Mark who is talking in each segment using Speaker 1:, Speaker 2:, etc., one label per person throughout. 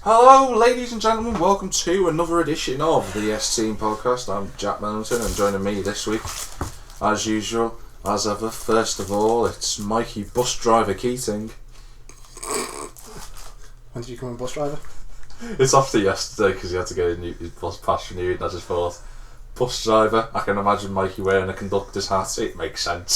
Speaker 1: Hello, ladies and gentlemen, welcome to another edition of the S-Team podcast. I'm Jack Millington, and joining me this week, as usual, as ever, first of all, it's Mikey Bus Driver Keating.
Speaker 2: When did you become a bus driver?
Speaker 1: It's after yesterday because he had to get his bus pass renewed, and I just thought, bus driver, I can imagine Mikey wearing a conductor's hat, it makes sense.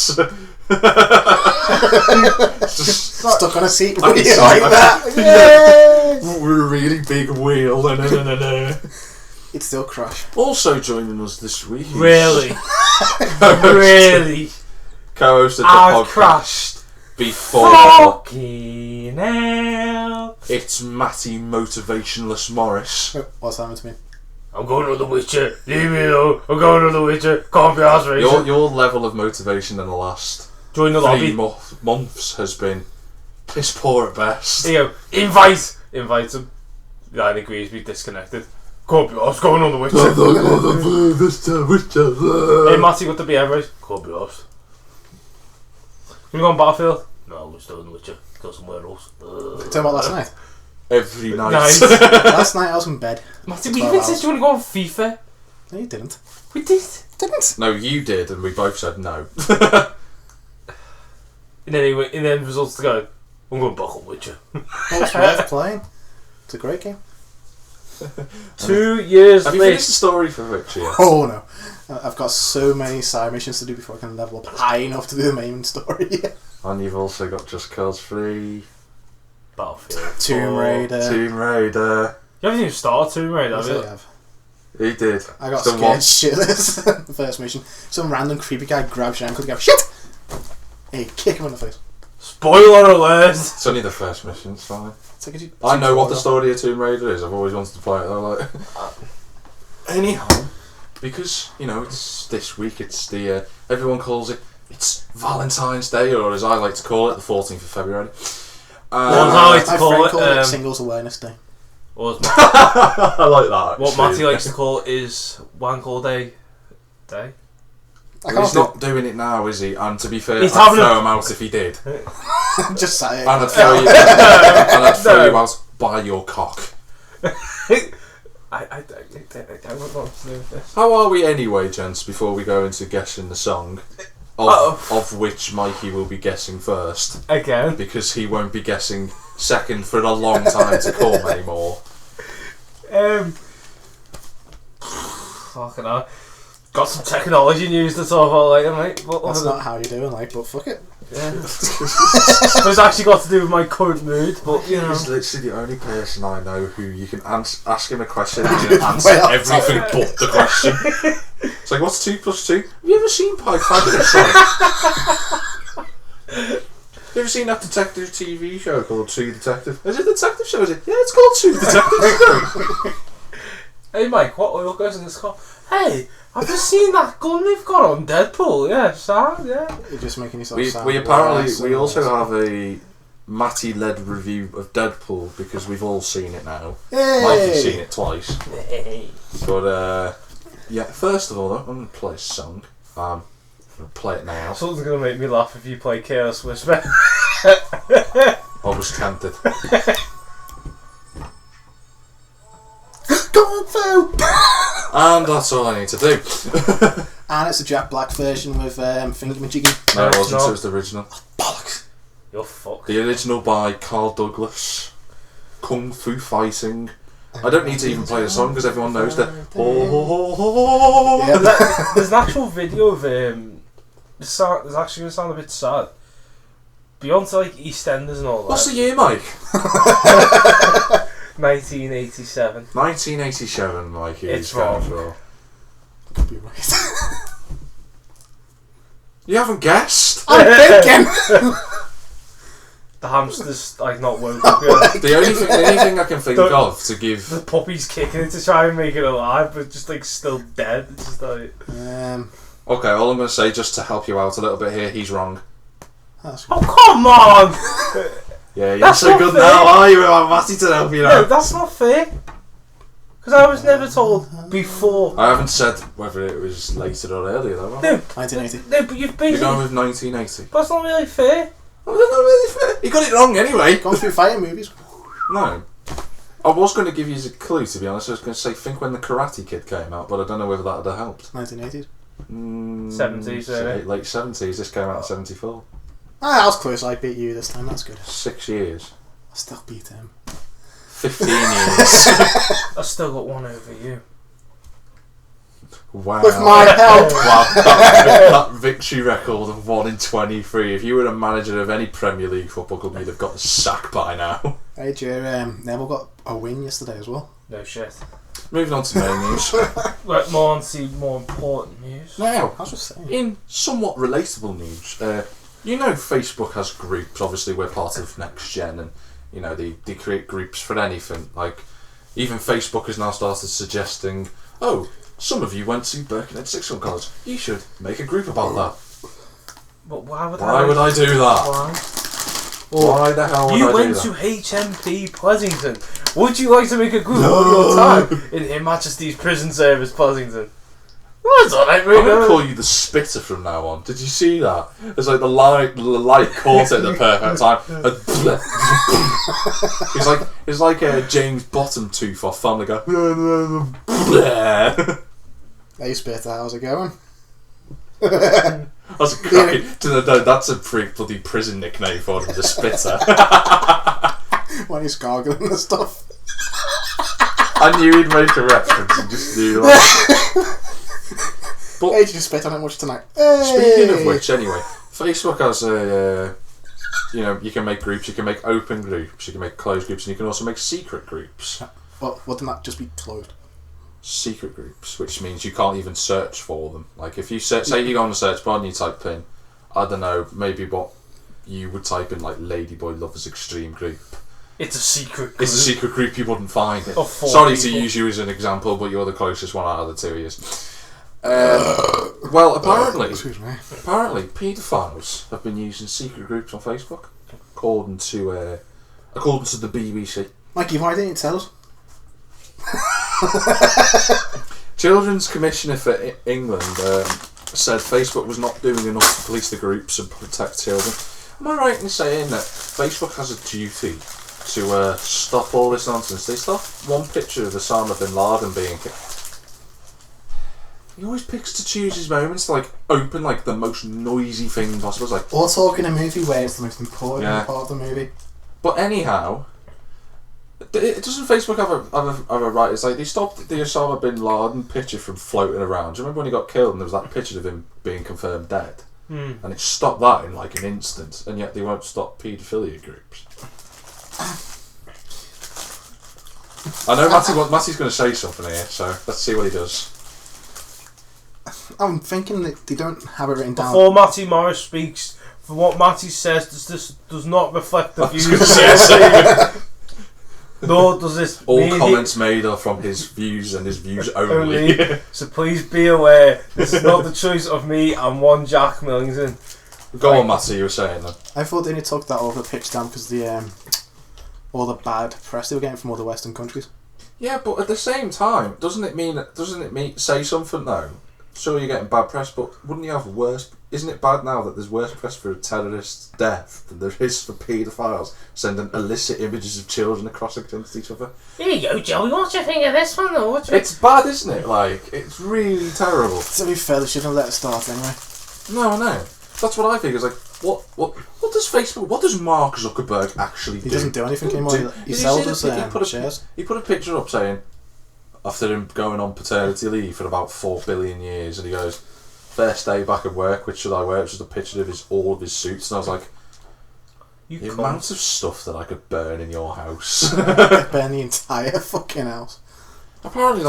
Speaker 2: Stuck on a seat
Speaker 1: like
Speaker 2: that. Yes!
Speaker 1: With a really big wheel.
Speaker 2: It'd still crash.
Speaker 1: Also joining us this week is
Speaker 3: Really?
Speaker 1: co-host of the
Speaker 3: I've
Speaker 1: podcast
Speaker 3: crashed.
Speaker 1: Before
Speaker 3: Fucking hell.
Speaker 1: it's Matty Motivationless Morris.
Speaker 2: What's happened to me?
Speaker 3: I'm going to the Witcher. Leave me alone. I'm going to the Witcher. Can't be arsed racing.
Speaker 1: Your level of motivation in the last
Speaker 3: Join the
Speaker 1: 3
Speaker 3: lobby.
Speaker 1: months has been piss poor at best.
Speaker 3: Here you go. Invite him. Yeah, he agrees. Be disconnected. Can't be arsed. Going on the Witcher. Hey Matty, got the BM right? Can't be arsed. Can we go on Battlefield? No, we're still in the Witcher. Go somewhere else.
Speaker 2: Talking about last night?
Speaker 1: Every night.
Speaker 3: Nice.
Speaker 2: Last night I was in bed.
Speaker 3: Matty, we even said you want to go on FIFA.
Speaker 2: No, you didn't.
Speaker 3: We did.
Speaker 2: Didn't?
Speaker 1: No, you did, and we both said no.
Speaker 3: And then results to go, I'm going back on Witcher.
Speaker 2: Well, it's worth playing. It's a great game.
Speaker 3: 2 years
Speaker 1: Have you
Speaker 3: later.
Speaker 1: finished the story for Richie yet?
Speaker 2: Oh no. I've got so many side missions to do before I can level up high enough to do the main story.
Speaker 1: And you've also got Just Cause 3,
Speaker 3: Battlefield.
Speaker 2: Tomb Raider.
Speaker 1: Tomb Raider.
Speaker 3: You haven't even started Tomb Raider, have
Speaker 2: Yes,
Speaker 3: you?
Speaker 2: I have.
Speaker 1: He did.
Speaker 2: I got
Speaker 1: Still
Speaker 2: scared
Speaker 1: one.
Speaker 2: shitless the first mission. Some random creepy guy grabs your ankle and goes, shit! Hey, kick him in the face.
Speaker 3: Spoiler alert!
Speaker 1: It's only the first mission, it's fine.
Speaker 2: It's like
Speaker 1: I know what the story of Tomb Raider is. I've always wanted to play it though. Like. Anyhow, because it's this week. It's the everyone calls it. It's Valentine's Day, or as I like to call it, the 14th of February.
Speaker 3: I like to
Speaker 2: my
Speaker 3: call
Speaker 2: friend
Speaker 3: it,
Speaker 2: called it Singles Awareness Day.
Speaker 1: I like that.
Speaker 3: What
Speaker 1: actually.
Speaker 3: Matty likes to call is Wank All Day.
Speaker 2: I
Speaker 1: Well,
Speaker 2: can't
Speaker 1: he's not doing it now, is he? And to be fair,
Speaker 3: He's
Speaker 1: I'd
Speaker 3: having
Speaker 1: throw him out if he did.
Speaker 2: just say it.
Speaker 1: And I'd throw you, and I'd throw you out by your cock.
Speaker 3: I don't know what to do with this.
Speaker 1: How are we anyway, gents, before we go into guessing the song? Of which Mikey will be guessing first.
Speaker 3: Again.
Speaker 1: Because he won't be guessing second for a long time to come anymore.
Speaker 3: Fucking hell. Got some technology news to talk about later, mate.
Speaker 2: That's not how you're doing, like, but fuck it.
Speaker 3: Yeah. But it's actually got to do with my current mood, but you know.
Speaker 1: He's literally the only person I know who you can ask him a question and he can answer
Speaker 2: Well,
Speaker 1: everything but the question. It's like, what's 2 plus 2? Have you ever seen Pythagoras? Have you ever seen that detective TV show called True Detective? Is it a detective show? Is it? Yeah, it's called True Detective.
Speaker 3: Hey Mike, what oil goes in this car? Hey, I've just seen that gun they've got on Deadpool. Yeah, Sam, yeah.
Speaker 2: You're just making yourself
Speaker 1: we
Speaker 2: sound
Speaker 1: apparently
Speaker 2: worse
Speaker 1: we
Speaker 2: and
Speaker 1: also
Speaker 2: worse.
Speaker 1: have a Matty-led review of Deadpool because we've all seen it now.
Speaker 2: Hey!
Speaker 1: Mikey's seen it twice.
Speaker 3: Hey.
Speaker 1: But yeah. First of all, though, I'm gonna play a song. I'm gonna play it now.
Speaker 3: Something's gonna make me laugh if you play Chaos Whisper.
Speaker 1: I was tempted.
Speaker 2: Kung Fu!
Speaker 1: And that's all I need to do.
Speaker 2: And it's a Jack Black version with Thingamajiggy.
Speaker 1: No, it
Speaker 3: it's
Speaker 1: wasn't.
Speaker 3: not.
Speaker 1: It was the original.
Speaker 2: Bollocks!
Speaker 3: You're fucked.
Speaker 1: The original by Carl Douglas. Kung Fu Fighting. I don't need to even play the song because everyone knows that.
Speaker 2: Yeah.
Speaker 3: There's an actual video of it's actually gonna sound a bit sad. Beyond like EastEnders and all that.
Speaker 1: What's the year, Mike?
Speaker 3: 1987.
Speaker 1: 1987, Mikey.
Speaker 3: It's wrong.
Speaker 2: Could be right.
Speaker 1: You haven't guessed?
Speaker 2: I'm thinking!
Speaker 3: The hamster's like not woke up yet.
Speaker 1: The only thing I can think of to give...
Speaker 3: The puppy's kicking it to try and make it alive, but just like still dead. It's just like.
Speaker 1: Okay, all I'm going to say, just to help you out a little bit here, he's wrong.
Speaker 2: That's
Speaker 3: Oh come on!
Speaker 1: Yeah, you're
Speaker 3: That's
Speaker 1: so
Speaker 3: not
Speaker 1: good
Speaker 3: fair.
Speaker 1: now, are you? I'm Matty to help you
Speaker 3: No,
Speaker 1: now.
Speaker 3: that's not fair. Because I was never told before.
Speaker 1: I haven't said whether it was later or earlier, though.
Speaker 3: No,
Speaker 2: 1980.
Speaker 3: no, but you've
Speaker 1: You're
Speaker 3: basically.
Speaker 1: going with 1980.
Speaker 3: That's not really fair.
Speaker 1: Oh, that's not really fair. You got it wrong anyway.
Speaker 2: Gone through fighting movies.
Speaker 1: No. I was going to give you a clue, to be honest. I was going to say, think when the Karate Kid came out, but I don't know whether that would have helped.
Speaker 2: 1980s.
Speaker 3: 70s,
Speaker 1: late 70s. This came out in 74.
Speaker 2: Ah, I was close. I beat you this time. That's good.
Speaker 1: 6 years.
Speaker 2: I still beat him.
Speaker 1: 15 years.
Speaker 3: I still got one over you.
Speaker 1: Wow.
Speaker 2: With my help.
Speaker 1: Wow, that victory record of 1 in 23. If you were a manager of any Premier League football club, you'd have got the sack by now.
Speaker 2: Hey, Joe, Neville got a win yesterday as well.
Speaker 3: No shit.
Speaker 1: Moving on to main news.
Speaker 3: Right, more important news.
Speaker 1: Now,
Speaker 2: I was just saying.
Speaker 1: in somewhat relatable news, you know Facebook has groups. Obviously, we're part of Next Gen, and you know they create groups for anything. Like, even Facebook has now started suggesting, oh, some of you went to Birkenhead Sixth Form College. You should make a group about that.
Speaker 3: But why would
Speaker 1: I do that?
Speaker 3: Why?
Speaker 1: Why the hell would I do that?
Speaker 3: You went to HMP Pleasington. Would you like to make a group of your time in Her Majesty's Prison Service Pleasington? What's on it,
Speaker 1: I'm going to call you the Spitter from now on. Did you see that? It's like the light caught it at the perfect time. It's like a James Bottomtooth off Family Guy.
Speaker 2: Hey, Spitter, how's it going?
Speaker 1: That's a cracking. That's a pretty bloody prison nickname for him, the Spitter.
Speaker 2: When he's gargling and stuff.
Speaker 1: I knew he'd make a reference and just knew that. But
Speaker 2: hey, did you spit on it much tonight?
Speaker 1: Speaking of which, anyway, Facebook has a, you can make groups, you can make open groups, you can make closed groups, and you can also make secret groups.
Speaker 2: Well, wouldn't that just be closed?
Speaker 1: Secret groups, which means you can't even search for them. Like, if you say you go on a search bar and you type in, I don't know, maybe what you would type in, like, Ladyboy Lovers Extreme Group.
Speaker 3: It's a secret group.
Speaker 1: It's a secret group, you wouldn't find it.
Speaker 3: Sorry
Speaker 1: to use you as an example, but you're the closest one out of the two of you. Well, apparently, paedophiles have been using secret groups on Facebook, according to the BBC.
Speaker 2: Mikey, why didn't you tell us?
Speaker 1: Children's Commissioner for England said Facebook was not doing enough to police the groups and protect children. Am I right in saying that Facebook has a duty to stop all this nonsense? They stopped one picture of Osama bin Laden being killed. He always picks to choose his moments to like open like the most noisy thing possible. It's like,
Speaker 2: or talk in a movie where it's the most important part of the movie.
Speaker 1: But anyhow, doesn't Facebook have a right? It's like they stopped the Osama bin Laden picture from floating around. Do you remember when he got killed and there was that picture of him being confirmed dead? And it stopped that in like an instant, and yet they won't stop paedophilia groups. I know Matty's going to say something here, so let's see what he does.
Speaker 2: I'm thinking that they don't have it written down.
Speaker 3: Before Matty Morris speaks, for what Matty says, this does not reflect the views. Nor does this.
Speaker 1: All comments made are from his views and his views only.
Speaker 3: So please be aware, this is not the choice of me and one Jack Millington.
Speaker 1: Go on, Matty. You were saying then.
Speaker 2: I thought they only took that over the pitch down because all the bad press they were getting from all the Western countries.
Speaker 1: Yeah, but at the same time, doesn't it mean say something though? Sure, you're getting bad press, but wouldn't you have worse? Isn't it bad now that there's worse press for a terrorist's death than there is for paedophiles sending illicit images of children across against each other?
Speaker 3: Here you go, Joey. What do you think of this one, though?
Speaker 1: It's bad, isn't it? Like, it's really terrible.
Speaker 2: To be fair, they shouldn't have let it start anyway.
Speaker 1: No. That's what I think. It's like, what does Facebook? What does Mark Zuckerberg actually do?
Speaker 2: He doesn't do anything anymore. He sells us shares.
Speaker 1: He put a picture up saying, after him going on paternity leave for about 4 billion years, and he goes, first day back at work, which should I wear? Which is a picture of all of his suits, and I was like, the amount of stuff that I could burn in your house.
Speaker 2: Burn the entire fucking house.
Speaker 1: Apparently,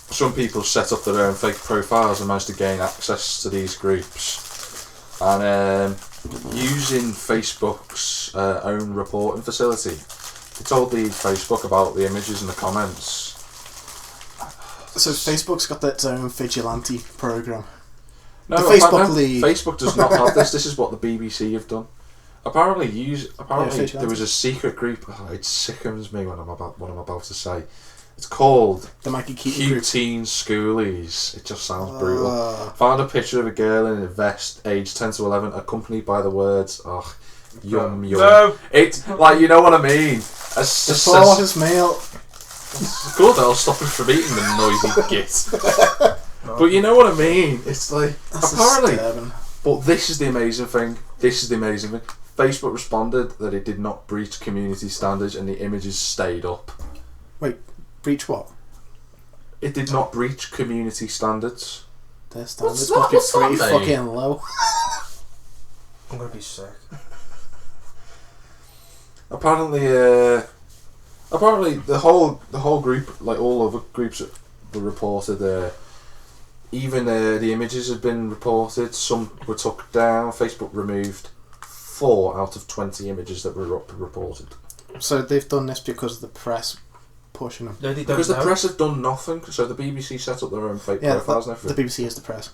Speaker 1: some people set up their own fake profiles and managed to gain access to these groups, and using Facebook's own reporting facility. They told the Facebook about the images and the comments.
Speaker 2: So Facebook's got its own vigilante program.
Speaker 1: No,
Speaker 2: the Facebook League.
Speaker 1: Facebook does not have this. This is what the BBC have done. Apparently there was a secret group. Oh, it sickens me what I'm about to say. It's called
Speaker 2: the Mikey Keating
Speaker 1: Cute
Speaker 2: group.
Speaker 1: Teen Schoolies. It just sounds brutal. Found a picture of a girl in a vest, aged 10 to 11, accompanied by the words, Yum yum.
Speaker 3: No.
Speaker 1: It's like, you know what I mean.
Speaker 2: Before his meal.
Speaker 1: It's good. I'll stop him from eating the noisy git. But you know what I mean. It's like
Speaker 2: That's
Speaker 1: apparently.
Speaker 2: disturbing.
Speaker 1: But this is the amazing thing. Facebook responded that it did not breach community standards and the images stayed up.
Speaker 2: Wait, breach what?
Speaker 1: It did not breach community standards.
Speaker 2: Their standards
Speaker 1: What's
Speaker 2: must be
Speaker 1: that
Speaker 2: pretty
Speaker 1: mean?
Speaker 2: fucking low.
Speaker 3: I'm gonna be sick.
Speaker 1: Apparently the whole group, like all other groups that were reported, even the images had been reported. Some were took down. Facebook removed 4 out of 20 images that were reported.
Speaker 2: So they've done this because of the press pushing them.
Speaker 3: No, they don't
Speaker 1: Because the
Speaker 3: know.
Speaker 1: press have done nothing. So the BBC set up their own fake
Speaker 2: Yeah,
Speaker 1: profiles and
Speaker 2: the
Speaker 1: everything.
Speaker 2: BBC is the press.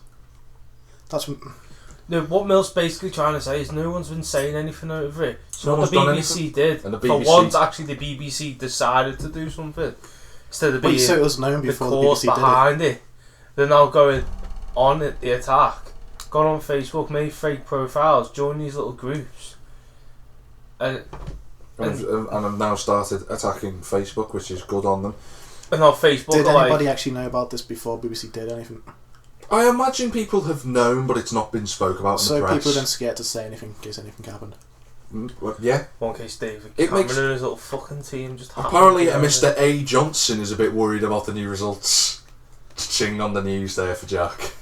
Speaker 2: That's
Speaker 3: No, what Mill's basically trying to say is no one's been saying anything over it. So
Speaker 1: No
Speaker 3: what the
Speaker 1: one's done
Speaker 3: BBC did,
Speaker 1: And the
Speaker 3: for
Speaker 1: BBC
Speaker 3: once actually the BBC decided to do something. Instead of being
Speaker 2: so it was known
Speaker 3: the
Speaker 2: before the
Speaker 3: cause
Speaker 2: BBC did it.
Speaker 3: behind it. They're now going on it, the attack. Gone on Facebook, made fake profiles, joined these little groups. And
Speaker 1: I've now started attacking Facebook, which is good on them.
Speaker 3: now Facebook
Speaker 2: Did
Speaker 3: are
Speaker 2: anybody
Speaker 3: like...
Speaker 2: actually know about this before BBC did anything?
Speaker 1: I imagine people have known, but it's not been spoke about in
Speaker 2: So
Speaker 1: the press.
Speaker 2: people are then scared to say anything in case anything happened.
Speaker 1: Well, yeah.
Speaker 3: One case David
Speaker 1: It
Speaker 3: Cameron
Speaker 1: makes-
Speaker 3: and his little fucking team just
Speaker 1: Apparently,
Speaker 3: happened to
Speaker 1: Mr. A. Johnson is a bit worried about the new results. Ching on the news there for Jack.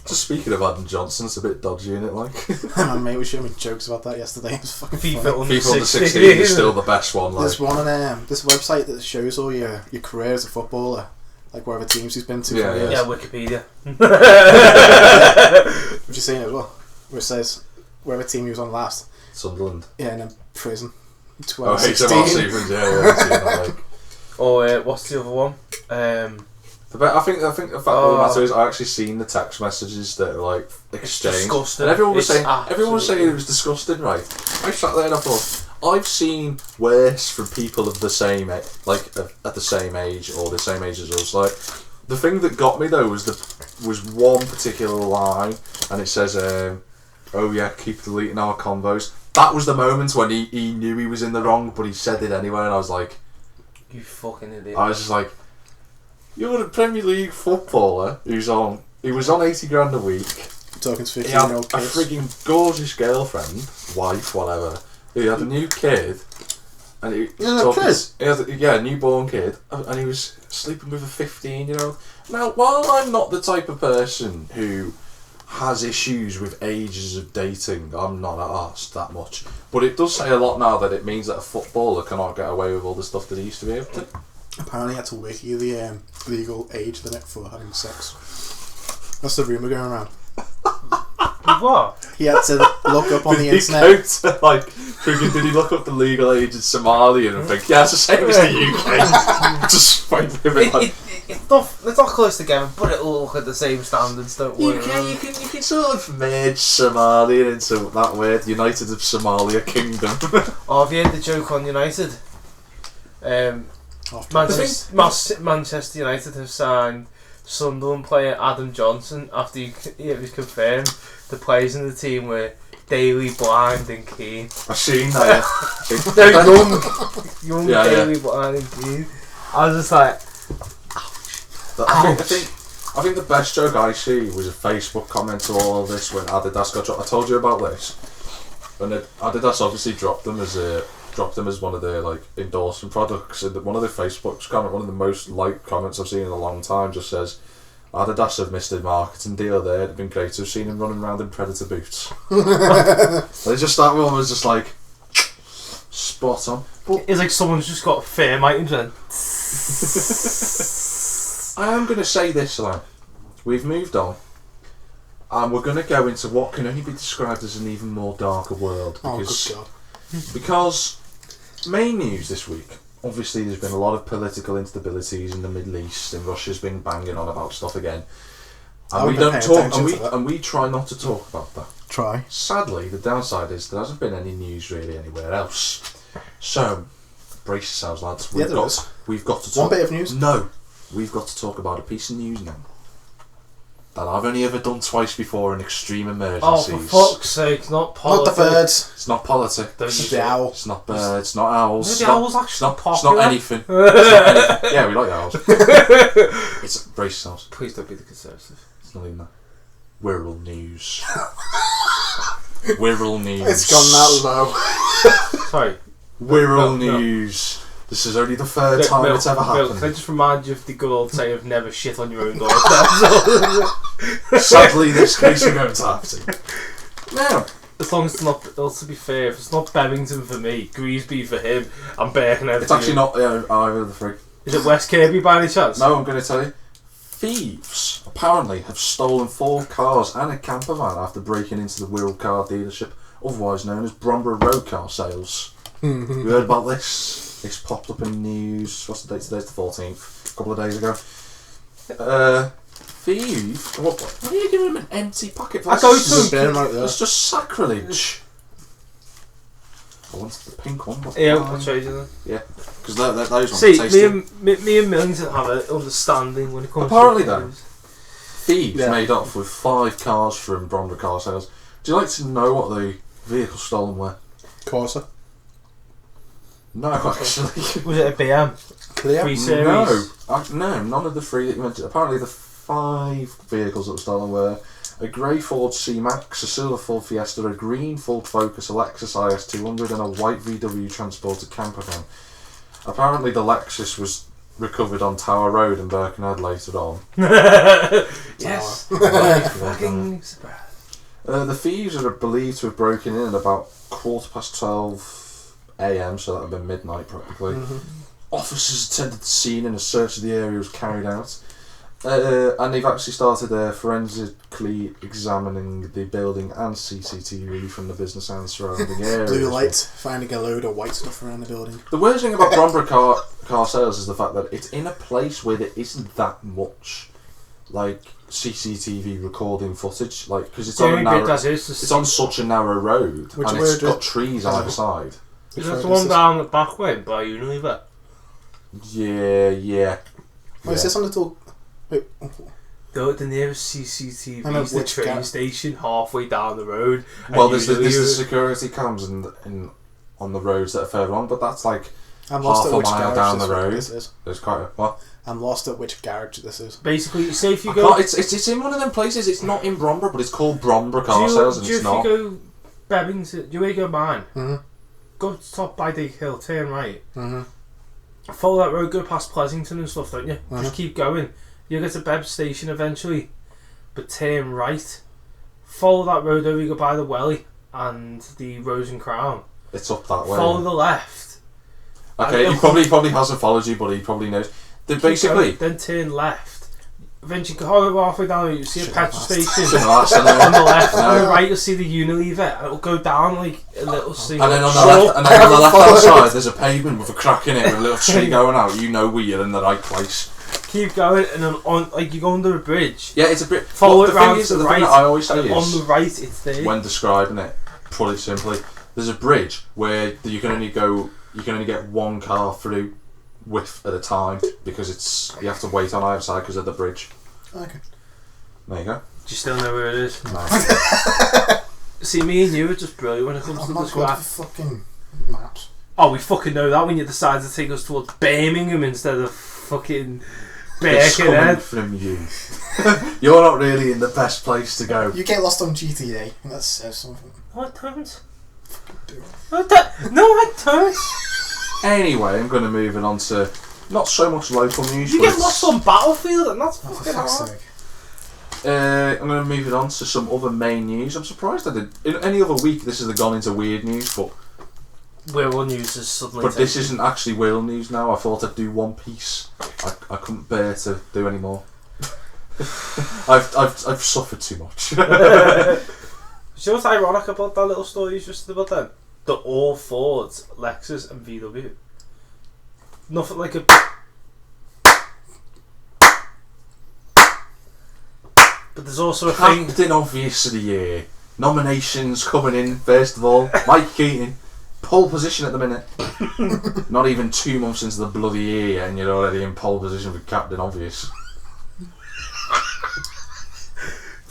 Speaker 1: Just speaking of Adam Johnson, it's a bit dodgy, isn't it? Like,
Speaker 2: My mate was showing me jokes about that yesterday. It was fucking
Speaker 3: FIFA
Speaker 2: funny.
Speaker 3: under
Speaker 1: FIFA under
Speaker 3: 16
Speaker 1: 16 is still the best one. Like,
Speaker 2: There's one on this website that shows all your career as a footballer, like whatever teams he's been to
Speaker 1: Yeah,
Speaker 2: for years.
Speaker 3: Yeah, Wikipedia.
Speaker 2: Have you seen it as well? Where it says whatever team he was on last.
Speaker 1: Sunderland.
Speaker 2: Yeah, and then prison.
Speaker 1: Oh,
Speaker 2: 2016.
Speaker 1: HMRC Sevens, yeah, I've seen that, like.
Speaker 3: Or what's the other one?
Speaker 1: But I think the fact of the matter is, I actually seen the text messages that are like exchanged,
Speaker 3: disgusting.
Speaker 1: and everyone was
Speaker 3: It's
Speaker 1: saying it was disgusting, right? I sat there and I thought, I've seen worse from people of the same at the same age or the same age as us. Like, the thing that got me though was one particular line, and it says, "Oh yeah, keep deleting our convos." That was the moment when he knew he was in the wrong, but he said it anyway, and I was like,
Speaker 3: You fucking idiot.
Speaker 1: I was just like, you're a Premier League footballer he was on 80 grand a week.
Speaker 2: Talking to
Speaker 1: He had
Speaker 2: 15-year-old
Speaker 1: a
Speaker 2: kids.
Speaker 1: freaking gorgeous girlfriend, wife, whatever. He had a new kid, and he had a newborn kid, and he was sleeping with a 15-year-old. Now, while I'm not the type of person who has issues with ages of dating, I'm not asked that much. But it does say a lot now that it means that a footballer cannot get away with all the stuff that he used to be able to.
Speaker 2: Apparently, he had to wiki the legal age limit for having sex. That's the rumour going around.
Speaker 3: What?
Speaker 2: He had to look up on the
Speaker 1: Did he
Speaker 2: internet.
Speaker 1: go to, like, did he look up the legal age in Somalia and think, yeah, it's the same as the UK? Just find it like...
Speaker 3: It's not close together, but it'll look at the same standards, don't
Speaker 1: You
Speaker 3: worry.
Speaker 1: can sort of merge Somalia into that word, United of Somalia Kingdom.
Speaker 3: Oh, have you heard the joke on United? Manchester United have signed Sunderland player Adam Johnson after it was confirmed the players in the team were Daily, Blind and Keen.
Speaker 1: I've seen that.
Speaker 3: They're young
Speaker 1: Yeah,
Speaker 3: Daily, Blind and Keen. I was just like,
Speaker 1: I think the best joke I see was a Facebook comment to all of this when Adidas got dropped. I told you about this. When Adidas obviously dropped them as one of their like endorsement products, and one of the Facebook's comment, one of the most liked comments I've seen in a long time, just says, Adidas have missed a marketing deal there. It'd been great to have seen him running around in Predator boots. That one was just like spot on. But
Speaker 3: it's like someone's just got firm items in.
Speaker 1: I am going to say this, though. We've moved on, and we're going to go into what can only be described as an even more darker world.
Speaker 2: Oh, good God.
Speaker 1: Because main news this week, obviously there's been a lot of political instabilities in the Middle East, and Russia's been banging on about stuff again. And we don't talk, and we try not to talk about that.
Speaker 2: Try.
Speaker 1: Sadly, the downside is there hasn't been any news really anywhere else. So, brace yourselves, lads. We've got to talk.
Speaker 2: One bit of news?
Speaker 1: No. We've got to talk about a piece of news now. that I've only ever done twice before in extreme
Speaker 3: Oh,
Speaker 1: emergencies.
Speaker 3: for fuck's sake, not politics.
Speaker 2: Not the birds.
Speaker 1: It's not politics.
Speaker 2: It's the owl.
Speaker 1: It's not birds. It's not owls.
Speaker 3: Maybe owls actually
Speaker 1: It's
Speaker 3: popular.
Speaker 1: not anything. It's not anything. Yeah, we like owls. It's brace yourselves.
Speaker 3: Please don't be the conservative.
Speaker 1: It's not even that. Wirral news. Wirral news.
Speaker 2: It's gone that low.
Speaker 3: Sorry.
Speaker 1: Wirral
Speaker 3: No.
Speaker 1: news. This is only the third time it's ever
Speaker 3: Can I
Speaker 1: happened.
Speaker 3: just remind you of the good old saying of never shit on your own door?
Speaker 1: Sadly, this case we're going to have to. Now,
Speaker 3: As long as it's not, to be fair, if it's not Bevington for me, Greasby for him, I'm Birkenhead
Speaker 1: it's
Speaker 3: for
Speaker 1: actually
Speaker 3: you.
Speaker 1: not either of the three.
Speaker 3: Is it West Kirby by any chance?
Speaker 1: No, I'm going to tell you. Thieves apparently have stolen 4 cars and a camper van after breaking into the Wirral car dealership, otherwise known as Bromborough Road Car Sales. You heard about this? This popped up in the news. What's the date today? It's the 14th. A couple of days ago. Thief? What are you giving him an empty pocket for?
Speaker 3: I go to him.
Speaker 1: That's just sacrilege. I wanted the pink one. But
Speaker 3: Yeah, I'll show you then.
Speaker 1: yeah, because those ones are
Speaker 3: See,
Speaker 1: tasty.
Speaker 3: me and Millington have an understanding when it comes
Speaker 1: Apparently
Speaker 3: to
Speaker 1: though, thieves made off with 5 cars from Bromborough Car Sales. Do you like to know what the vehicles stolen were?
Speaker 2: Corsa.
Speaker 1: No, actually.
Speaker 3: Was it a BM?
Speaker 2: Clear.
Speaker 3: 3 Series?
Speaker 1: No, none of the 3 that you mentioned. Apparently the 5 vehicles that were stolen were a grey Ford C-Max, a silver Ford Fiesta, a green Ford Focus, a Lexus IS200 and a white VW Transporter camper van. Apparently the Lexus was recovered on Tower Road in Birkenhead later on.
Speaker 3: Yes.
Speaker 1: Fucking
Speaker 3: surprised.
Speaker 1: The thieves are believed to have broken in at about 12:15 AM, so that would have been midnight practically. Officers attended the scene and a search of the area was carried out. And they've actually started forensically examining the building and CCTV from the business and surrounding areas.
Speaker 2: Blue light, finding a load of white stuff around the building.
Speaker 1: The worst thing about Bromborough car Sales is the fact that it's in a place where there isn't that much like CCTV recording footage, like because it's on it's on such a narrow road and it's got trees on either side.
Speaker 3: Is that the one down the back way by Unilever?
Speaker 1: Yeah.
Speaker 2: Oh, is this on the little... Wait.
Speaker 3: The nearest CCTV is the train station halfway down the road.
Speaker 1: Well, there's the security cams in on the roads that are further on, but that's like
Speaker 2: I'm lost
Speaker 1: half
Speaker 2: at
Speaker 1: a
Speaker 2: which
Speaker 1: mile down the road.
Speaker 2: This is.
Speaker 1: There's quite a what?
Speaker 2: I'm lost at which garage this is.
Speaker 3: Basically, say if you go...
Speaker 1: It's in one of them places. It's not in Bromborough, but it's called Bromborough Car Sales, and it's not.
Speaker 3: Do you go Bevington? Do you where you go mine?
Speaker 2: Mm-hmm.
Speaker 3: Go to top by Dig Hill, turn right.
Speaker 2: Mm-hmm.
Speaker 3: Follow that road, go past Pleasington and stuff, don't you? Just keep going. You'll get to Bev Station eventually, but turn right. Follow that road over, you go by the Welly and the Rose and Crown.
Speaker 1: It's up that way.
Speaker 3: Follow the left.
Speaker 1: Okay, he probably hasn't followed you, but he probably knows. Basically,
Speaker 3: then turn left. Eventually, go halfway down, you see a petrol station.
Speaker 1: on
Speaker 3: the left, on the right, you'll see the Unilever. It'll go down like a little street.
Speaker 1: And then on the left hand side, there's a pavement with a crack in it, with a little tree going out. You know you're in the right place.
Speaker 3: Keep going, and then on you go under a bridge.
Speaker 1: Yeah, it's a bridge.
Speaker 3: Follow it round to
Speaker 1: the
Speaker 3: the
Speaker 1: thing
Speaker 3: right.
Speaker 1: that I always say is
Speaker 3: on the right, it's there.
Speaker 1: When describing it, put it simply, there's a bridge where you can only get one car through width at a time because you have to wait on either side because of the bridge.
Speaker 2: Okay.
Speaker 1: There you go.
Speaker 3: Do you still know where it is?
Speaker 1: No.
Speaker 3: See, me and you are just brilliant when it comes to the scrap.
Speaker 2: Fucking maps.
Speaker 3: Oh, we fucking know that when you decide to take us towards Birmingham instead of fucking
Speaker 1: It's coming
Speaker 3: Birkenhead.
Speaker 1: from you. You're not really in the best place to go.
Speaker 2: You get lost on GTA, and that says something.
Speaker 3: No, I don't. No, I don't.
Speaker 1: Anyway, I'm going to move it on to not so much local news.
Speaker 3: You get lost on Battlefield, and that's fucking hard.
Speaker 2: Sake.
Speaker 1: I'm going to move it on to some other main news. I'm surprised I did. In any other week, this has gone into weird news, but
Speaker 3: Wirral news is suddenly.
Speaker 1: But this isn't actually Wirral news now. I thought I'd do one piece. I couldn't bear to do any more. I've suffered too much.
Speaker 3: You know what's ironic about that little story you just about then? They're all Fords, Lexus and VW. Nothing like a... But there's also a thing...
Speaker 1: Captain Obvious of the Year. Nominations coming in, first of all. Mikey Keating. Pole position at the minute. Not even 2 months into the bloody year yet and you're already in pole position for Captain Obvious.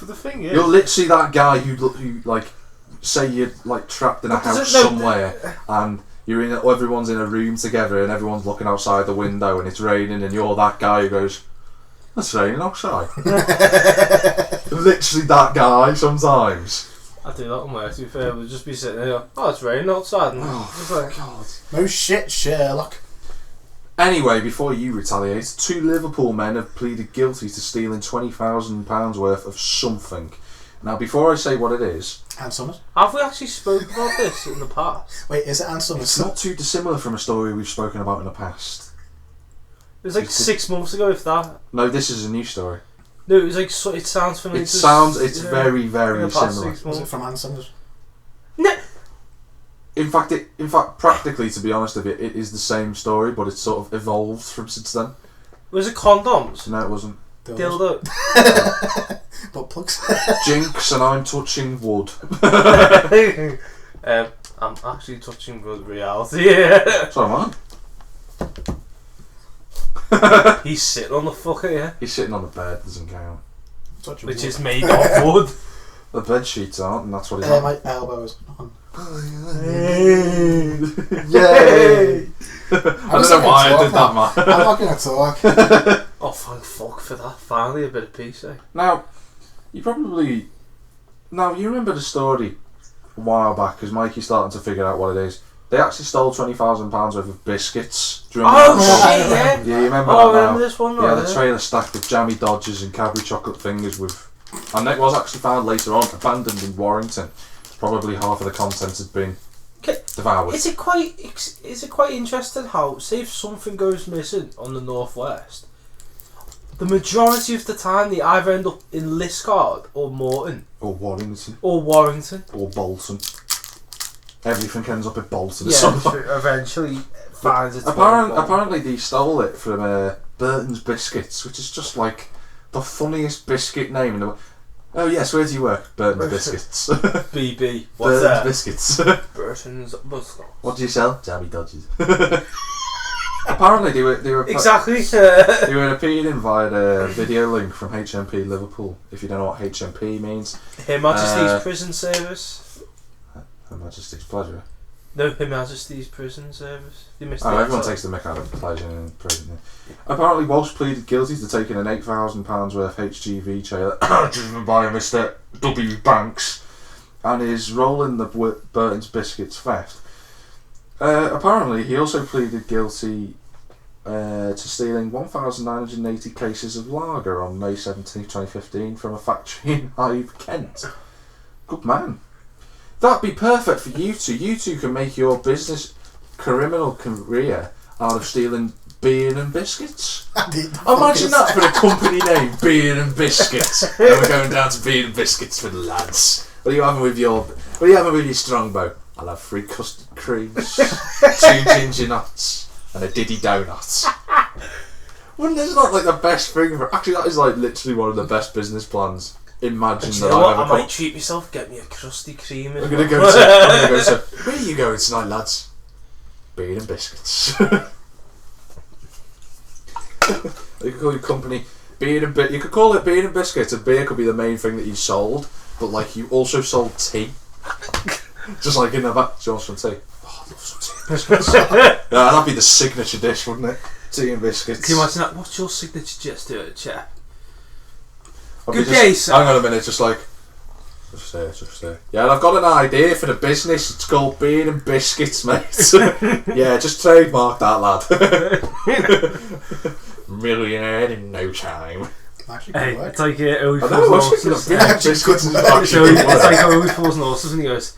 Speaker 3: But the thing is,
Speaker 1: you're literally that guy who like, say you're like trapped in a house somewhere, and everyone's in a room together, and everyone's looking outside the window, and it's raining, and you're that guy who goes, "It's raining outside." Literally that guy sometimes.
Speaker 3: I do that on work, to be fair. We'll just be sitting there, oh, it's raining outside. And
Speaker 1: Oh,
Speaker 3: like,
Speaker 1: God.
Speaker 2: No shit, Sherlock.
Speaker 1: Anyway, before you retaliate, 2 Liverpool men have pleaded guilty to stealing £20,000 worth of something. Now, before I say what it is...
Speaker 2: Ann Summers?
Speaker 3: have we actually spoken about this in the past?
Speaker 2: Wait, is it Ann Summers?
Speaker 1: It's not too dissimilar from a story we've spoken about in the past.
Speaker 3: It was like 6 months ago, if that.
Speaker 1: No, this is a new story.
Speaker 3: No, it was like, it sounds familiar.
Speaker 1: It's very, very similar.
Speaker 2: Was it from Ann Summers?
Speaker 3: No.
Speaker 1: In fact, practically, to be honest with you, it is the same story, but it's sort of evolved from since then.
Speaker 3: Was it condoms?
Speaker 1: No, it wasn't.
Speaker 3: Dildo.
Speaker 2: Butt plugs.
Speaker 1: Jinx, and I'm touching wood.
Speaker 3: I'm actually touching good reality. Yeah.
Speaker 1: So am
Speaker 3: He's sitting on the fucker, yeah.
Speaker 1: He's sitting on the bed, doesn't count.
Speaker 3: Which is made of wood.
Speaker 1: The bed sheets aren't, and that's what he's on.
Speaker 2: My elbows.
Speaker 1: Yay! I don't know why I did that, man.
Speaker 2: I'm not going to talk.
Speaker 3: Oh, thank fuck for that. Finally, a bit of peace, eh?
Speaker 1: Now, you remember the story a while back, because Mikey's starting to figure out what it is. They actually stole £20,000 worth of biscuits. Do you remember that?
Speaker 3: Shit, yeah.
Speaker 1: Yeah, you remember
Speaker 3: I
Speaker 1: that
Speaker 3: remember
Speaker 1: now?
Speaker 3: this one,
Speaker 1: Yeah,
Speaker 3: though,
Speaker 1: the trailer stacked with jammy dodgers and Cadbury chocolate fingers with... And it was actually found later on, abandoned in Warrington. Probably half of the contents had been devoured.
Speaker 3: Is it quite interesting how, say if something goes missing on the northwest, the majority of the time they either end up in Liscard or Morton
Speaker 1: Or Warrington.
Speaker 3: or Warrington.
Speaker 1: Or Bolton. Everything ends up at Bolton.
Speaker 3: Yeah, eventually finds its way.
Speaker 1: Apparently they stole it from Burton's Biscuits, which is just like the funniest biscuit name in the world. Oh yes, where do you work? Burton's Biscuits.
Speaker 3: BB. What's
Speaker 1: Burton's
Speaker 3: that?
Speaker 1: Biscuits.
Speaker 3: Burton's Biscuits.
Speaker 1: What do you sell? Jammy dodgers. Apparently they were
Speaker 3: Exactly.
Speaker 1: they were appealing via a video link from HMP Liverpool. If you don't know what HMP means.
Speaker 3: Her Majesty's Prison Service.
Speaker 1: Her Majesty's Pleasure.
Speaker 3: No, Her Majesty's Prison Service. They missed
Speaker 1: everyone takes the mick out of pleasure in prison. Yeah. Apparently, Walsh pleaded guilty to taking an £8,000 worth HGV trailer driven by Mr. W. Banks and his role in the Burton's Biscuits theft. Apparently, he also pleaded guilty to stealing 1,980 cases of lager on May 17, 2015 from a factory in Hythe, Kent. Good man. That'd be perfect for you two. You two can make your criminal career out of stealing beer and biscuits. Imagine that for a company name, Beer and Biscuits. And we're going down to Beer and Biscuits for the lads. What are you having with your strongbow? I'll have 3 custard creams, 2 ginger nuts, and a diddy donut. Wouldn't this not like the best thing for? Actually, that is like literally one of the best business plans. Imagine that
Speaker 3: I might treat myself, get me a crusty cream.
Speaker 1: I'm gonna go to. Where are you going tonight, lads? Beer and Biscuits. You could call your company Beer and You could call it Beer and Biscuits, and beer could be the main thing that you sold, but like you also sold tea. Just like in the back, do you want some tea? Oh, I love some tea and biscuits. Yeah, that'd be the signature dish, wouldn't it? Tea and biscuits.
Speaker 3: Can you imagine that? What's your signature dish to it, chap?
Speaker 1: Good day, sir. Hang on a minute, just there. Yeah, and I've got an idea for the business. It's called Beer and Biscuits, mate. Yeah, just trademark that, lad. Millionaire in no time.
Speaker 2: Actually,
Speaker 3: it's like Old
Speaker 1: It's
Speaker 3: like Old Fools and Horses, and he goes,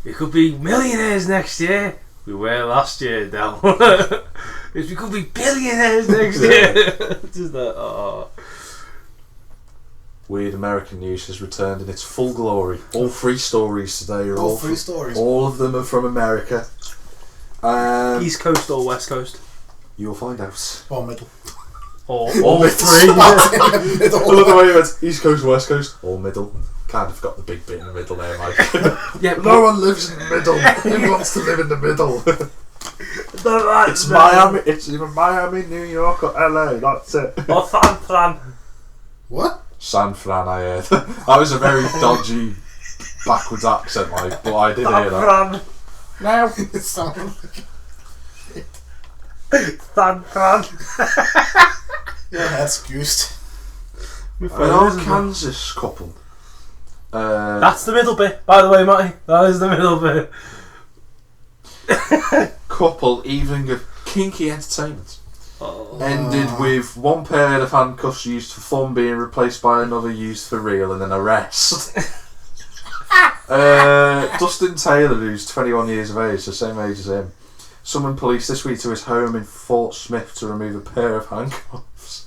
Speaker 3: "We could be millionaires next year. We were last year, Del. We could be billionaires next year." Just that. Oh.
Speaker 1: Weird American news has returned in its full glory. All 3 stories today are all
Speaker 2: 3 stories.
Speaker 1: All of them are from America.
Speaker 3: East Coast or West Coast?
Speaker 1: You'll find out.
Speaker 2: Or middle.
Speaker 3: Or
Speaker 1: 3.
Speaker 2: Middle.
Speaker 1: I love the way you went East Coast, West Coast, or middle. Kind of got the big bit in the middle there, Mike.
Speaker 3: Yeah,
Speaker 1: no one lives in the middle. Who wants to live in the middle? It's Miami, New York, or LA. That's it.
Speaker 3: Or San Fran.
Speaker 2: What?
Speaker 1: San Fran, I heard. That was a very dodgy, backwards accent, like, but I did hear that. Now,
Speaker 2: It sounded like
Speaker 3: San Fran.
Speaker 2: your head's goosed.
Speaker 3: My
Speaker 1: an
Speaker 3: phone isn't
Speaker 1: Arkansas couple.
Speaker 3: That's the middle bit, by the way, Matty. That is the middle bit.
Speaker 1: Couple evening of kinky entertainment
Speaker 3: Oh.
Speaker 1: ended with one pair of handcuffs used for fun being replaced by another used for real and an arrest. Dustin Taylor, who's 21 years of age, the same age as him, summoned police this week to his home in Fort Smith to remove a pair of handcuffs.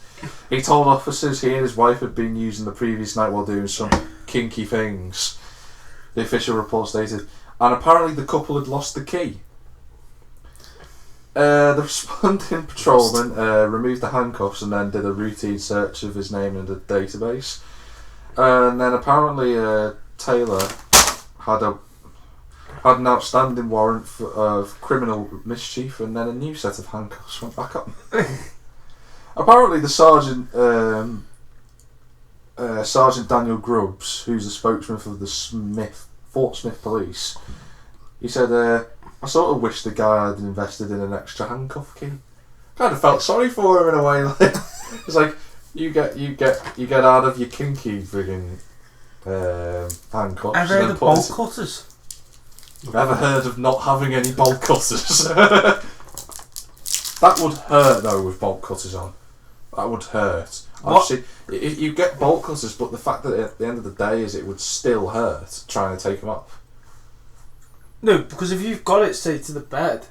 Speaker 1: He told officers he and his wife had been using the previous night while doing some kinky things, the official report stated, and apparently the couple had lost the key. The responding patrolman removed the handcuffs and then did a routine search of his name in the database. And then apparently Taylor had an outstanding warrant of criminal mischief, and then a new set of handcuffs went back on. Apparently the Sergeant Daniel Grubbs, who's the spokesman for the Fort Smith police, he said, I sort of wish the guy had invested in an extra handcuff key. Kind of felt sorry for him in a way. Like, it's like you get out of your kinky frigging handcuffs.
Speaker 3: I've heard of bolt cutters.
Speaker 1: Ever heard of not having any bolt cutters? That would hurt though with bolt cutters on. That would hurt. Obviously, you get bolt cutters, but the fact that at the end of the day is it would still hurt trying to take them off.
Speaker 3: No, because if you've got it straight to the bed,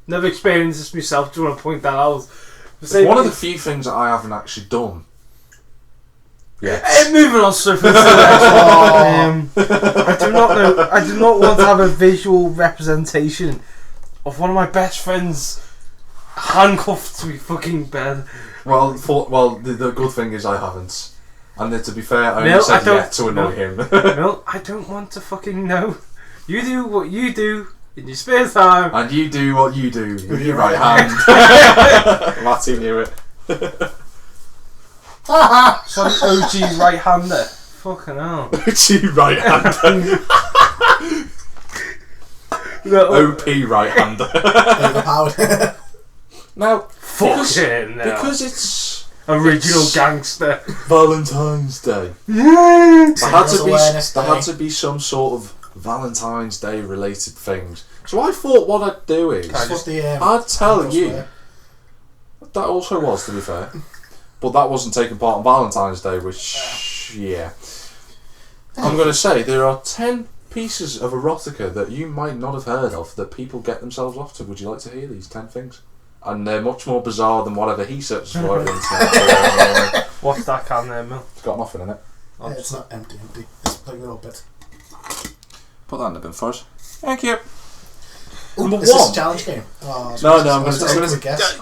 Speaker 3: never experienced this myself. Do you want to point that out?
Speaker 1: It's one of the few things that I haven't actually done.
Speaker 3: Yes. Moving on swiftly to the next one. I do not know. I do not want to have a visual representation of one of my best friends handcuffed to my fucking bed.
Speaker 1: Well, the good thing is I haven't. And then to be fair, I only
Speaker 3: Mil,
Speaker 1: said yeah to annoy him.
Speaker 3: Mil, I don't want to fucking know. You do what you do in your spare time.
Speaker 1: And you do what you do with your right hand. Matty knew it.
Speaker 3: Sorry, OG right-hander. Fucking hell.
Speaker 1: OG right-hander. OP right-hander.
Speaker 2: Overpowered.
Speaker 1: Now,
Speaker 3: Fucking hell.
Speaker 1: Because it's
Speaker 3: original gangster.
Speaker 1: Valentine's Day.
Speaker 3: Yeah.
Speaker 1: There had to be some sort of Valentine's Day related things. So I thought what I'd do is I'd tell you. That also was, to be fair. But that wasn't taking part on Valentine's Day, which, yeah. I'm going to say there are 10 pieces of erotica that you might not have heard of that people get themselves off to. Would you like to hear these 10 things? And they're much more bizarre than whatever he searches for on the internet.
Speaker 3: What's that can there, Mil?
Speaker 1: It's got nothing in it.
Speaker 2: Yeah, it's not empty. It's like a little bit.
Speaker 1: Put that in the bin for us. Thank you.
Speaker 2: Ooh,
Speaker 1: Number
Speaker 2: is this
Speaker 1: one.
Speaker 2: a challenge game? Oh,
Speaker 1: No, I'm going
Speaker 2: to
Speaker 1: to
Speaker 2: guess.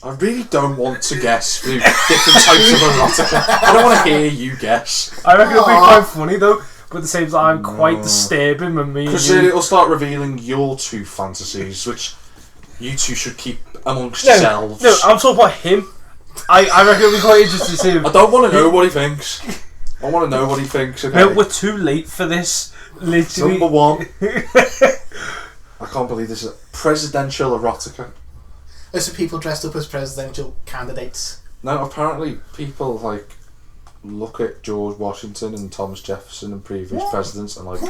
Speaker 1: I really don't want to guess through different types of erotica. I don't want to hear you guess.
Speaker 3: I reckon it'll be quite funny though, but at the same time quite disturbing when me and
Speaker 1: Because
Speaker 3: you...
Speaker 1: it'll start revealing your two fantasies, which you two should keep amongst yourselves.
Speaker 3: No, I'm talking about him. I reckon it'll be quite interesting to see him.
Speaker 1: I don't want to know what he thinks. I want to know what he thinks, okay?
Speaker 3: No, we're too late for this. Literally.
Speaker 1: Number one. I can't believe this is presidential erotica.
Speaker 2: There's some people dressed up as presidential candidates.
Speaker 1: No, apparently people like look at George Washington and Thomas Jefferson and previous presidents and like,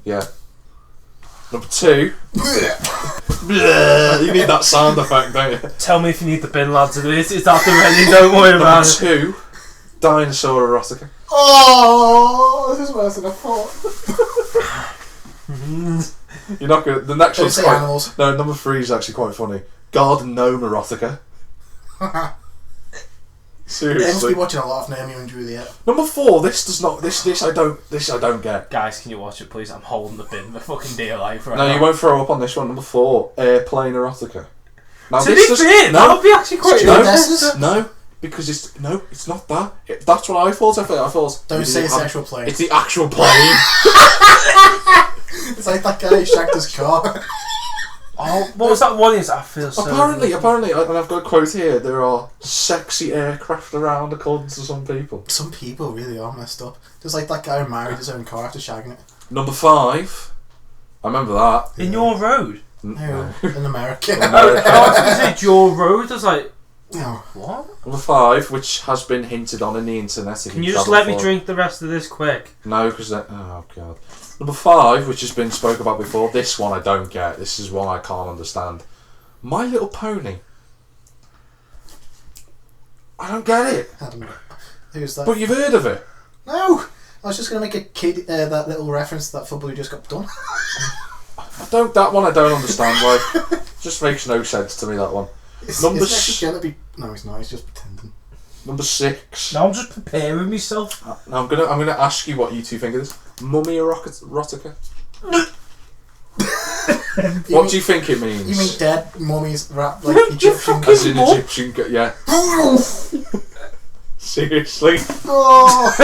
Speaker 1: yeah. Number two. You need that sound effect, don't you?
Speaker 3: Tell me if you need the bin, lads. It's after ready. Don't worry about it.
Speaker 1: Number two. Dinosaur erotica.
Speaker 2: Oh, this is worse than I thought.
Speaker 1: You're not gonna. The next
Speaker 2: Don't
Speaker 1: one's
Speaker 2: say
Speaker 1: quite.
Speaker 2: animals.
Speaker 1: No, number three is actually quite funny. Garden gnome erotica.
Speaker 2: They must be
Speaker 1: Seriously.
Speaker 2: watching a lot of Naomi and Juliet.
Speaker 1: Number four. This does not. This I don't get.
Speaker 3: Guys, can you watch it, please? I'm holding the bin for fucking dear life right
Speaker 1: No,
Speaker 3: now.
Speaker 1: you won't throw up on this one. Number four. Airplane erotica. Now
Speaker 3: To be fair, that would be actually quite
Speaker 1: no,
Speaker 3: interesting.
Speaker 1: no, because it's not that. That's what I thought. I thought.
Speaker 2: Don't say it's the actual plane.
Speaker 1: It's the actual plane.
Speaker 2: It's like that guy who shagged his car.
Speaker 3: Oh, what was that one? Is I feel so.
Speaker 1: Apparently, and I've got a quote here. There are sexy aircraft around, according to some people.
Speaker 2: Some people really are messed up. There's like that guy who married his own car after shagging it.
Speaker 1: Number 5. I remember that.
Speaker 3: In your road?
Speaker 2: No, in America.
Speaker 3: I was your road. I was like,
Speaker 2: No.
Speaker 3: what?
Speaker 1: Number 5, which has been hinted on in the internet.
Speaker 3: Can you just let me drink the rest of this quick?
Speaker 1: No, because oh god. Number 5, which has been spoke about before. This one I don't get. This is one I can't understand. My Little Pony. I don't get it.
Speaker 2: I don't know. Who's that?
Speaker 1: But you've heard of it.
Speaker 2: No! I was just going to make a kid that little reference to that football who just got done.
Speaker 1: That one I don't understand. Like, just makes no sense to me, that one.
Speaker 2: Number going to be... No, he's not. He's just pretending.
Speaker 1: Number 6.
Speaker 3: No, I'm just preparing myself.
Speaker 1: Now I'm gonna ask you what you two think of this. Mummy erotica. What do you think it means?
Speaker 2: You mean dead mummies wrapped like
Speaker 3: You
Speaker 2: Egyptian?
Speaker 3: fucking
Speaker 1: As in Egyptian, yeah. Seriously?
Speaker 2: Oh.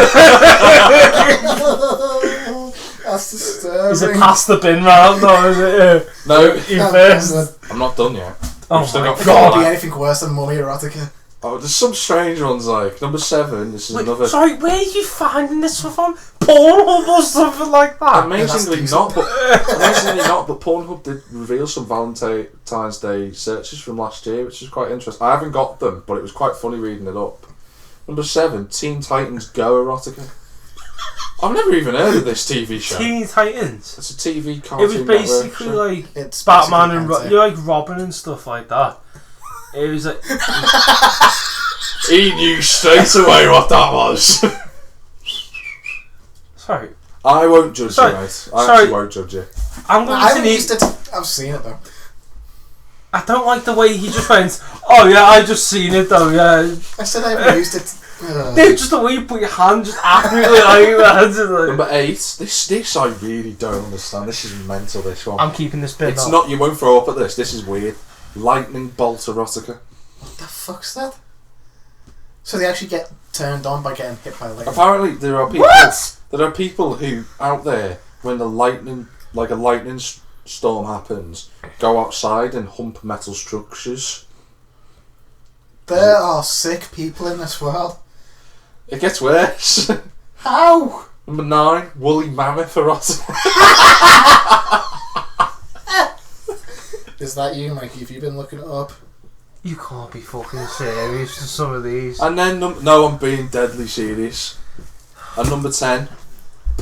Speaker 2: That's disturbing.
Speaker 3: Is it past the bin round or is it?
Speaker 1: No,
Speaker 3: You first.
Speaker 1: I'm not done yet.
Speaker 3: Oh
Speaker 1: We've still
Speaker 3: my
Speaker 1: got
Speaker 2: It
Speaker 1: four
Speaker 2: can't be
Speaker 1: left.
Speaker 2: anything worse than mummy erotica.
Speaker 1: Oh, there's some strange ones like number 7. This is
Speaker 3: Wait,
Speaker 1: another.
Speaker 3: sorry, where are you finding this stuff on? Pornhub or something like that?
Speaker 1: Amazingly
Speaker 2: that's
Speaker 1: not, but Pornhub did reveal some Valentine's Day searches from last year, which is quite interesting. I haven't got them, but it was quite funny reading it up. Number 7, Teen Titans Go Erotica. I've never even heard of this TV show.
Speaker 3: Teen Titans.
Speaker 1: It's a TV
Speaker 3: It
Speaker 1: cartoon.
Speaker 3: was basically
Speaker 1: network
Speaker 3: like
Speaker 2: It's
Speaker 3: Batman and
Speaker 2: basically
Speaker 3: you know, like Robin and stuff like that. It was like
Speaker 1: show. He knew straight away what that was.
Speaker 3: sorry,
Speaker 1: I won't judge
Speaker 3: Sorry.
Speaker 1: you, mate. I
Speaker 3: Sorry.
Speaker 1: actually won't judge you.
Speaker 3: I'm going
Speaker 2: I
Speaker 3: to
Speaker 2: haven't
Speaker 3: need.
Speaker 2: used it. I've seen it though.
Speaker 3: I don't like the way he just went. Oh yeah, I just seen it though. Yeah,
Speaker 2: I said I haven't used it.
Speaker 3: dude, just the way you put your hand just accurately like that. Just like-
Speaker 1: Number 8. This I really don't understand. This is mental. This one.
Speaker 3: I'm keeping this bit.
Speaker 1: It's
Speaker 3: now.
Speaker 1: not. You won't throw up at this. This is weird. Lightning bolt erotica.
Speaker 2: What the fuck's that? So they actually get turned on by getting hit by lightning.
Speaker 1: Apparently, there are people.
Speaker 3: What?
Speaker 1: There are people who out there when the lightning, like a lightning storm happens, go outside and hump metal structures.
Speaker 2: There are sick people in this world.
Speaker 1: It gets worse.
Speaker 2: How?
Speaker 1: Number 9, woolly mammoth erotica.
Speaker 2: Is that you, Mikey? Have you been looking it up?
Speaker 3: You can't be fucking serious to some of these.
Speaker 1: And then no, I'm being deadly serious. And number 10,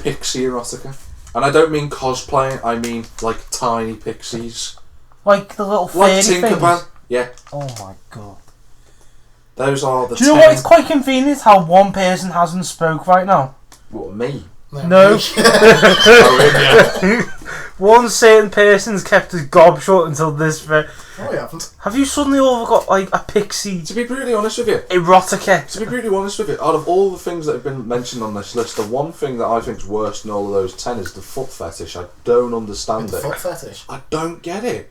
Speaker 1: pixie erotica. And I don't mean cosplaying. I mean like tiny pixies,
Speaker 3: Like the little
Speaker 1: like
Speaker 3: fairy
Speaker 1: Tinkerbell.
Speaker 3: things.
Speaker 1: Yeah,
Speaker 3: Oh my god.
Speaker 1: those are the.
Speaker 3: Do you know
Speaker 1: 10.
Speaker 3: what? It's quite convenient how one person hasn't spoke right now.
Speaker 1: What, me?
Speaker 3: No.
Speaker 1: Oh, yeah.
Speaker 3: One certain person's kept his gob shut until this very...
Speaker 2: No, we haven't.
Speaker 3: Have you suddenly all got like a pixie
Speaker 1: To be brutally honest with you,
Speaker 3: erotica?
Speaker 1: To be brutally honest with you, out of all the things that have been mentioned on this list, the one thing that I think is worse than all of those 10 is the foot fetish. I don't understand
Speaker 2: The
Speaker 1: it.
Speaker 2: foot fetish.
Speaker 1: I don't get it.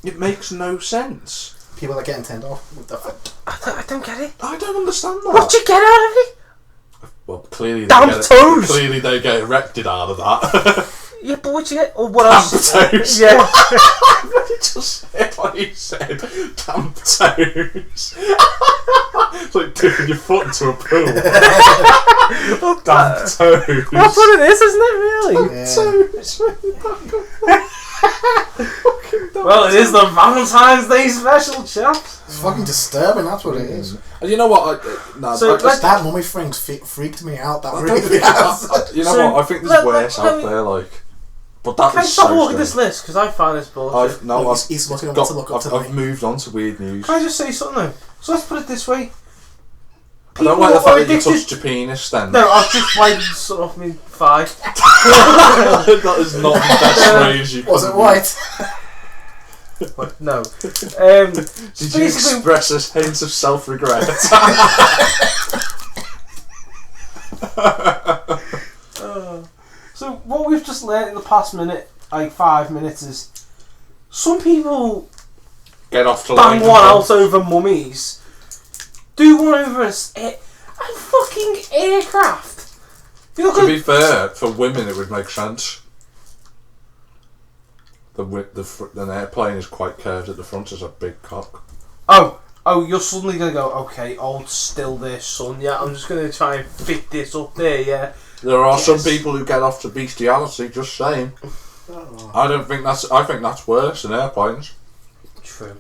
Speaker 1: It makes no sense.
Speaker 2: People are getting turned off with the foot.
Speaker 3: I don't get it.
Speaker 1: I don't understand that.
Speaker 3: What do you get out of it?
Speaker 1: Well, clearly
Speaker 3: Damn
Speaker 1: they get
Speaker 3: toes!
Speaker 1: Clearly they get erected out of that.
Speaker 3: Yeah, but what do you get? Or what else?
Speaker 1: Damp toes.
Speaker 3: Yeah.
Speaker 1: What did you just say what you said? Damp toes. It's like dipping your foot into a pool. Damp toes.
Speaker 3: That's what it is, isn't it, really?
Speaker 2: Yeah.
Speaker 1: Toes.
Speaker 3: Well, it is the Valentine's Day special, chaps.
Speaker 2: It's fucking disturbing, that's what it is.
Speaker 1: And you know what?
Speaker 2: That mummy thing's freaked me out. That
Speaker 1: I don't
Speaker 2: really
Speaker 1: think
Speaker 2: has.
Speaker 1: you know
Speaker 3: So,
Speaker 1: what? I think there's
Speaker 3: let-
Speaker 1: worse
Speaker 3: let
Speaker 1: out
Speaker 3: me-
Speaker 1: there, like. But that
Speaker 3: Can I
Speaker 1: is
Speaker 3: stop
Speaker 1: so
Speaker 3: looking at this
Speaker 1: strange.
Speaker 3: list? Because I find this bullshit.
Speaker 2: He's looking at what to look up tonight.
Speaker 1: I've moved on to weird news.
Speaker 3: Can I just say something though? So let's put it this way.
Speaker 1: I don't like the
Speaker 3: are
Speaker 1: fact that you
Speaker 3: addicted-
Speaker 1: touched your penis then.
Speaker 3: No, I've just wiped something off me thigh.
Speaker 1: That is not the best phrase you
Speaker 2: Was
Speaker 1: could
Speaker 2: it white?
Speaker 3: What? No.
Speaker 1: Did you
Speaker 3: Basically-
Speaker 1: express a hint of self-regret?
Speaker 3: So what we've just learnt in the past minute, like 5 minutes, is some people
Speaker 1: Get off to
Speaker 3: bang
Speaker 1: lightning
Speaker 3: one
Speaker 1: bolt.
Speaker 3: out over mummies. Do one over a fucking aircraft. You look
Speaker 1: To
Speaker 3: at
Speaker 1: be fair, for women it would make sense. the airplane is quite curved at the front as a big cock.
Speaker 3: Oh, you're suddenly going to go, okay, hold still there, son, yeah, I'm just going to try and fit this up there, yeah.
Speaker 1: There are some people who get off to bestiality, just saying.
Speaker 2: Oh.
Speaker 1: I think that's worse than airplanes.
Speaker 3: True.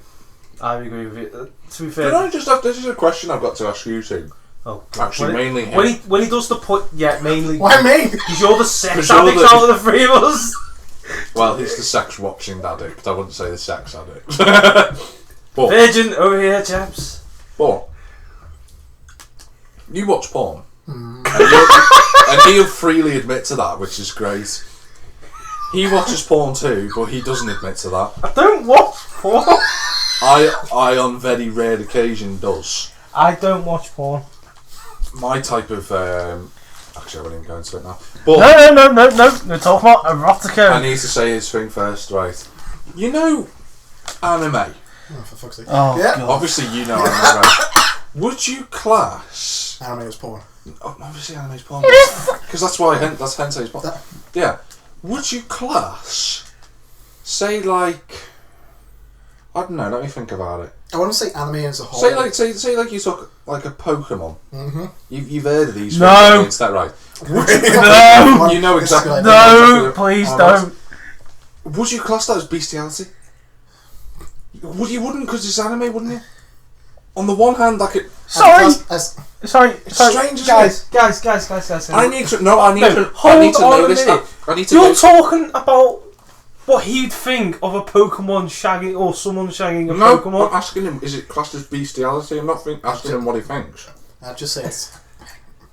Speaker 3: I agree with it. To be fair...
Speaker 1: This is a question I've got to ask you two.
Speaker 3: Oh, God.
Speaker 1: Actually, mainly him.
Speaker 3: When he does the put... Yeah, mainly...
Speaker 2: Why me?
Speaker 3: Because you're the sex
Speaker 1: 'Cause you're
Speaker 3: addict out of the three of us.
Speaker 1: Well, he's the sex-watching addict. I wouldn't say the sex addict. But,
Speaker 3: Virgin over here, chaps.
Speaker 1: but you watch porn, and he'll freely admit to that, which is great. He watches porn too, but he doesn't admit to that.
Speaker 3: I don't watch porn.
Speaker 1: I on very rare occasion does.
Speaker 3: I don't watch porn.
Speaker 1: My type of actually I won't even go into it now. But
Speaker 3: No. We're talking about erotica.
Speaker 1: I need to say his thing first, right? You know, anime.
Speaker 2: Oh, for fuck's sake.
Speaker 3: Oh,
Speaker 2: yeah.
Speaker 3: God.
Speaker 1: Obviously, you know anime. Right? Would you class?
Speaker 2: Anime is porn.
Speaker 1: Obviously, anime's porn. Because that's why that's hentai's porn. Yeah. Would you class? Say like. I don't know. Let me think about it.
Speaker 2: I wouldn't say anime as a whole.
Speaker 1: Say like you took like a Pokemon.
Speaker 2: Mm-hmm.
Speaker 1: You've heard of these?
Speaker 3: No.
Speaker 1: Is that right?
Speaker 3: No.
Speaker 1: You know exactly.
Speaker 3: No, please don't.
Speaker 1: Would you class that as bestiality? You wouldn't, because it's anime, wouldn't you? On the one hand, like it.
Speaker 3: Sorry.
Speaker 1: It's strange, isn't
Speaker 3: guys.
Speaker 1: I need to know this. I need to.
Speaker 3: You're talking about what he'd think of a Pokemon shagging or someone shagging a Pokemon.
Speaker 1: No, I'm asking him, is it classed as bestiality? I'm not asking him what he thinks.
Speaker 2: I'd just say it's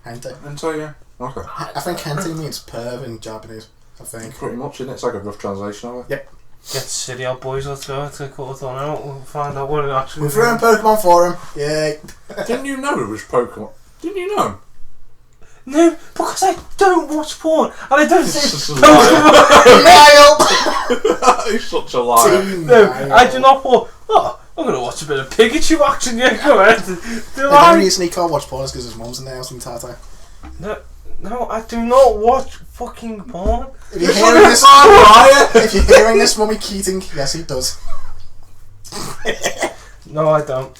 Speaker 2: hentai.
Speaker 1: And so, yeah. Okay.
Speaker 2: I think hentai means perv in Japanese. I think.
Speaker 1: Pretty much, isn't it? It's like a rough translation of it.
Speaker 2: Yep.
Speaker 3: Get city out, boys. Let's go to cut on out. We'll find out what it actually
Speaker 2: We're throwing Pokemon for him. Yay.
Speaker 1: Didn't you know it was Pokemon? Didn't you know?
Speaker 3: No, because I don't watch porn and I don't say
Speaker 2: Niall!
Speaker 1: He's such a liar.
Speaker 3: No, I do not watch. Oh, I'm going to watch a bit of Pikachu action. Yeah, go ahead.
Speaker 2: The only reason he can't watch porn is because his mum's in the house the entire time.
Speaker 3: No, I do not watch fucking porn.
Speaker 2: If you're hearing this, if you're hearing this, Mummy Keating, yes, he does.
Speaker 3: No, I don't.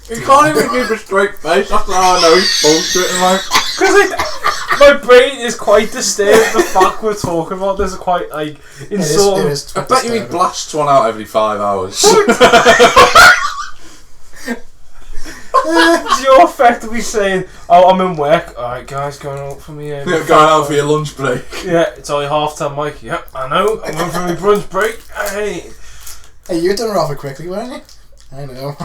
Speaker 1: He can't even keep a straight face. That's how I know he's bullshitting, like.
Speaker 3: Because my brain is quite disturbed. The fact we're talking about this is quite like in sort of.
Speaker 2: It is
Speaker 1: I bet you he blasts one out every 5 hours.
Speaker 3: You're effectively saying, "Oh, I'm in work. All right, guys, going out for me.
Speaker 1: You're going out for your lunch break.
Speaker 3: Yeah, it's only 10:30, Mike. Yep, I know. I'm going for my brunch break. Hey,
Speaker 2: you were done rather quickly, weren't you? I know.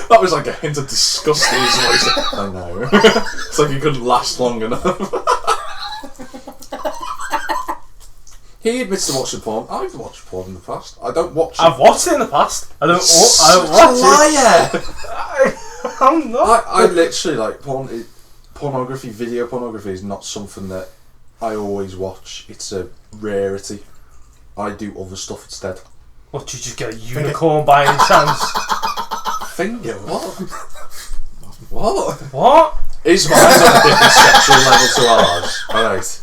Speaker 1: That was like a hint of disgust. I know. It's like he couldn't last long enough. He admits to watching porn. I've watched porn in the past. I don't watch it.
Speaker 3: I've watched it in the past. I don't watch it. I'm not.
Speaker 1: I literally like pornography. Video pornography is not something that I always watch. It's a rarity. I do other stuff instead.
Speaker 3: What, did you just get a unicorn by any chance?
Speaker 1: Finger? What? What?
Speaker 3: What?
Speaker 1: His mind's on a different sexual level to ours. Alright.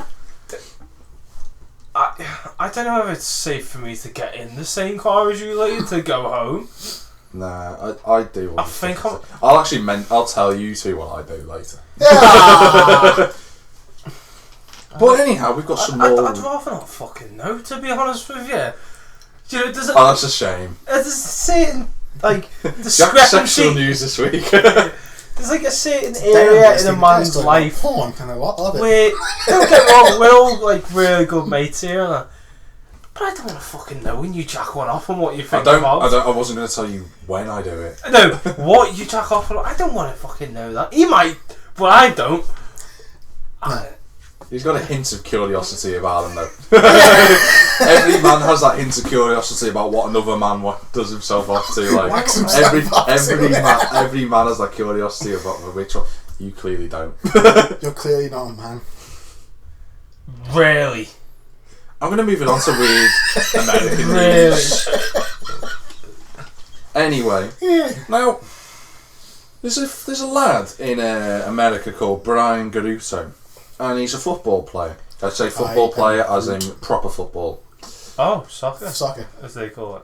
Speaker 3: I don't know if it's safe for me to get in the same car as you later to go home.
Speaker 1: Nah, I do.
Speaker 3: I think
Speaker 1: I'll tell you two what I do later.
Speaker 2: Yeah.
Speaker 1: But anyhow, we've got some more.
Speaker 3: I'd rather not fucking know, to be honest with you. Do you know,
Speaker 1: Oh, that's a shame.
Speaker 3: There's a certain, like,
Speaker 1: Jack's sexual
Speaker 3: discrepancy.
Speaker 1: news this week.
Speaker 3: There's like a certain area in a man's life
Speaker 2: porn, kind of what?
Speaker 3: where, don't get wrong, we're all like really good mates here and that. But I don't want to fucking know when you jack one off and what you think about.
Speaker 1: I wasn't going to tell you when I do it.
Speaker 3: No, what you jack off on. I don't want to fucking know that. He might, but I don't.
Speaker 1: He's got a hint of curiosity about him though. Every man has that hint of curiosity about what another man does himself off to. Like every man has that curiosity about which one. You clearly don't.
Speaker 2: You're clearly not a man.
Speaker 3: Really?
Speaker 1: I'm going to move it on to weird American
Speaker 3: Really?
Speaker 1: news. Anyway, now there's a lad in America called Brian Garuto, and he's a football player. I'd say football player as in proper football.
Speaker 3: Oh, soccer.
Speaker 2: Soccer.
Speaker 3: As they call it.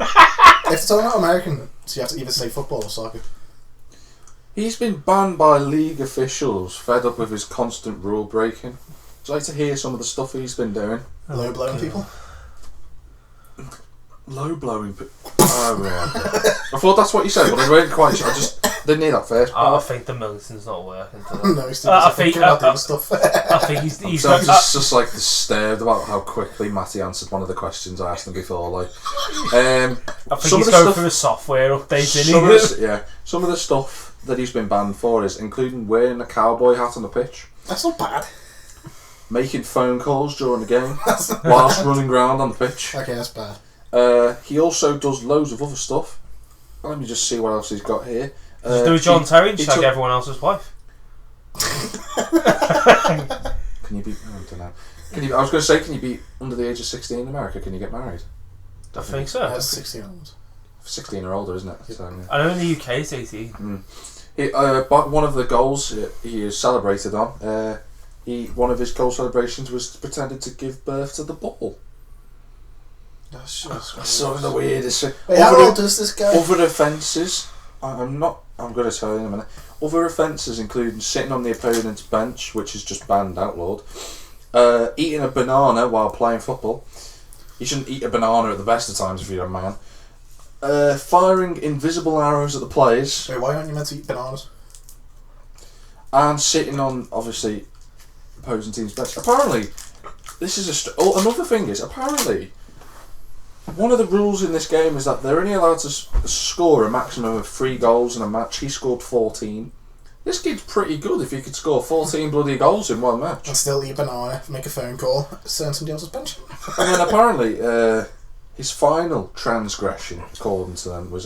Speaker 2: If it's not American, so you have to either say football or soccer.
Speaker 1: He's been banned by league officials, fed up with his constant rule breaking. Would you like to hear some of the stuff he's been doing?
Speaker 2: Low blowing people.
Speaker 1: Low blowing people. Oh, yeah. I thought that's what you said, but I wasn't quite sure. I just didn't hear that first
Speaker 3: I
Speaker 1: part.
Speaker 3: think the Millington's not working today.
Speaker 2: No, he's still
Speaker 3: I think
Speaker 2: doing stuff.
Speaker 3: I think he's
Speaker 1: So I'm just like disturbed about how quickly Matty answered one of the questions I asked him before. Like,
Speaker 3: I think he's going through a software update, isn't he?
Speaker 1: Some of the stuff that he's been banned for is including wearing a cowboy hat on the pitch,
Speaker 2: That's not bad.
Speaker 1: making phone calls during the game, whilst running around on the pitch.
Speaker 2: Okay, that's bad.
Speaker 1: He also does loads of other stuff. Let me just see what else he's got here.
Speaker 3: Do a John Terry and shag everyone else's wife.
Speaker 1: Can you be? I don't know. I was going to say, can you be under the age of 16 in America? Can you get married?
Speaker 3: I think so.
Speaker 2: That's 16 onwards.
Speaker 1: 16 or older, isn't it? So, yeah.
Speaker 3: I know in the UK it's 18.
Speaker 1: But one of the goals he is celebrated on. One of his goal celebrations was pretending to give birth to the ball.
Speaker 2: That's
Speaker 1: sort of the weirdest thing.
Speaker 2: Wait, how old is this guy?
Speaker 1: Other offences, I'm going to tell you in a minute. Other offences include sitting on the opponent's bench, which is just banned, outlawed. Eating a banana while playing football. You shouldn't eat a banana at the best of times if you're a man. Firing invisible arrows at the players.
Speaker 2: Wait, why aren't you meant to eat bananas?
Speaker 1: And sitting on, obviously, opposing team's bench. Apparently, this is another thing is, apparently, one of the rules in this game is that they're only allowed to score a maximum of 3 goals in a match. He scored 14. This kid's pretty good if he could score 14 bloody goals in one match.
Speaker 2: And still eat a banana, make a phone call, send somebody else's bench.
Speaker 1: And then apparently, his final transgression, according to them, was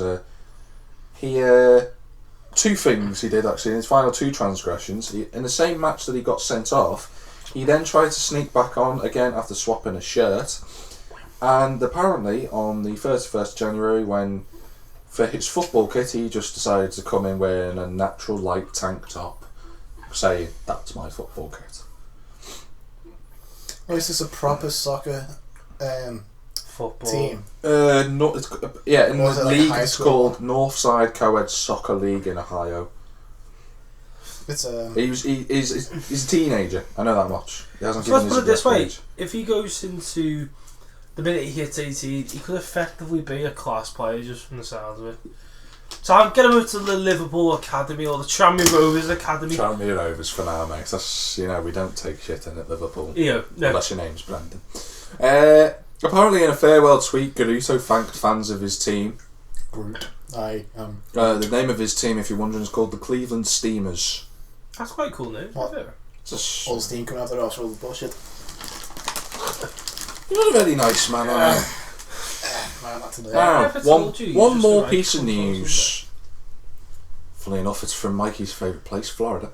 Speaker 1: two things he did actually in his final 2 transgressions. In the same match that he got sent off, he then tried to sneak back on again after swapping a shirt. And apparently, on the 31st January, when for his football kit, he just decided to come in wearing a natural light tank top, saying, "That's my football kit."
Speaker 2: Oh, is this a proper soccer
Speaker 3: Football
Speaker 2: team?
Speaker 1: No, in the
Speaker 2: like
Speaker 1: league
Speaker 2: high
Speaker 1: it's
Speaker 2: school?
Speaker 1: called Northside Co-ed Soccer League in Ohio.
Speaker 2: It's
Speaker 1: He's a teenager. I know that much. He hasn't
Speaker 3: So
Speaker 1: given
Speaker 3: let's put it
Speaker 1: his
Speaker 3: this way:
Speaker 1: age.
Speaker 3: if he goes into the minute he hits 18, he could effectively be a class player just from the sounds of it. So I'll get him up to the Liverpool Academy or the Tranmere Rovers Academy.
Speaker 1: Tranmere Rovers for now, mate. That's, we don't take shit in at Liverpool.
Speaker 3: No.
Speaker 1: Unless your name's Brendan. Apparently, in a farewell tweet, Garuto thanked fans of his team.
Speaker 2: Groot.
Speaker 1: The name of his team, if you're wondering, is called the Cleveland Steamers.
Speaker 3: That's quite cool, no?
Speaker 2: What? All the steam coming out their arse for all the bullshit.
Speaker 1: You're not a very nice man, are you?
Speaker 2: Man, not today.
Speaker 1: One more piece of news. Funny enough, it's from Mikey's favourite place, Florida.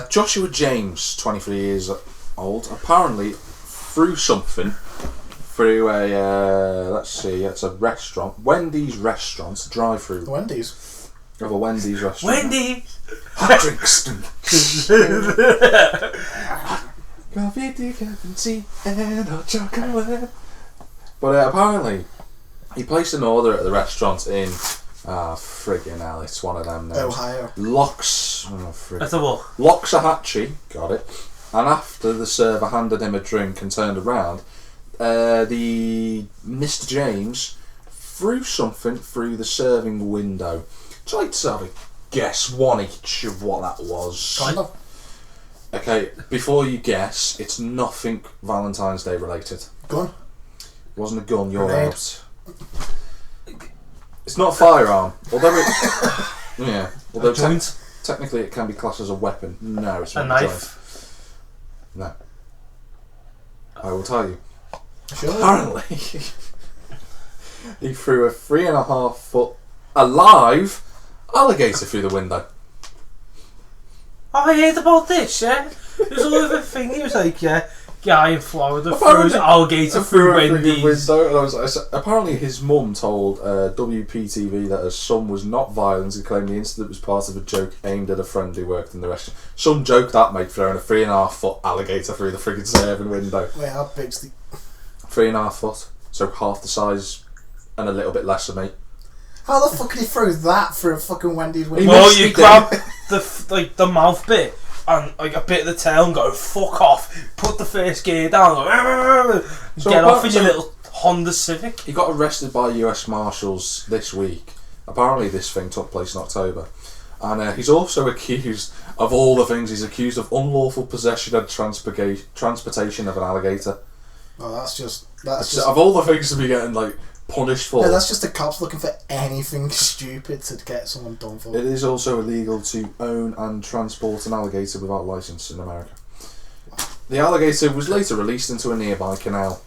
Speaker 1: Joshua James, 23 years old, apparently threw something through it's a restaurant, Wendy's restaurant, drive-through.
Speaker 2: Wendy's?
Speaker 1: Of a Wendy's restaurant.
Speaker 3: Wendy's!
Speaker 1: Hot drinks. Coffee, tea, and hot chocolate. But apparently, he placed an order at the restaurant in, friggin' hell, it's one of them names.
Speaker 2: Ohio.
Speaker 3: That's a what?
Speaker 1: Loxahatchee, got it. And after the server handed him a drink and turned around, the Mr. James threw something through the serving window. Would you like to have a guess, one each, of what that was?
Speaker 2: Kind of.
Speaker 1: Okay, before you guess, it's nothing Valentine's Day related.
Speaker 2: Gun?
Speaker 1: It wasn't a gun, you're
Speaker 2: Grenade.
Speaker 1: out. It's not a firearm, although although
Speaker 3: joint?
Speaker 1: technically it can be classed as a weapon. No, it's not
Speaker 3: A
Speaker 1: a
Speaker 3: knife?
Speaker 1: joint. No. I will tell you.
Speaker 2: Sure.
Speaker 1: Apparently, he threw a 3.5 foot alive alligator through the window.
Speaker 3: Oh, I heard about this, yeah? It was all over the thing. He was like, guy in Florida threw an alligator through Wendy's.
Speaker 1: Apparently his mum told WPTV that her son was not violent and claimed the incident was part of a joke aimed at a friend who worked in the restaurant. Some joke that, mate, throwing a 3.5 foot alligator through the friggin' serving window.
Speaker 2: Wait, how big's the...
Speaker 1: 3.5 foot, so half the size and a little bit less than me.
Speaker 2: How the fuck can he throw that through a fucking Wendy's window?
Speaker 3: Well, you grab the mouth bit and like a bit of the tail and go fuck off. Put the first gear down, get off in your little Honda Civic.
Speaker 1: He got arrested by US Marshals this week. Apparently, this thing took place in October, and he's also accused of all the things. He's accused of unlawful possession and transportation of an alligator.
Speaker 2: Oh, that's just
Speaker 1: of all the things to be getting like punished for.
Speaker 2: No, that's just the cops looking for anything stupid to get someone done for.
Speaker 1: It is also illegal to own and transport an alligator without license in America. The alligator was later released into a nearby canal.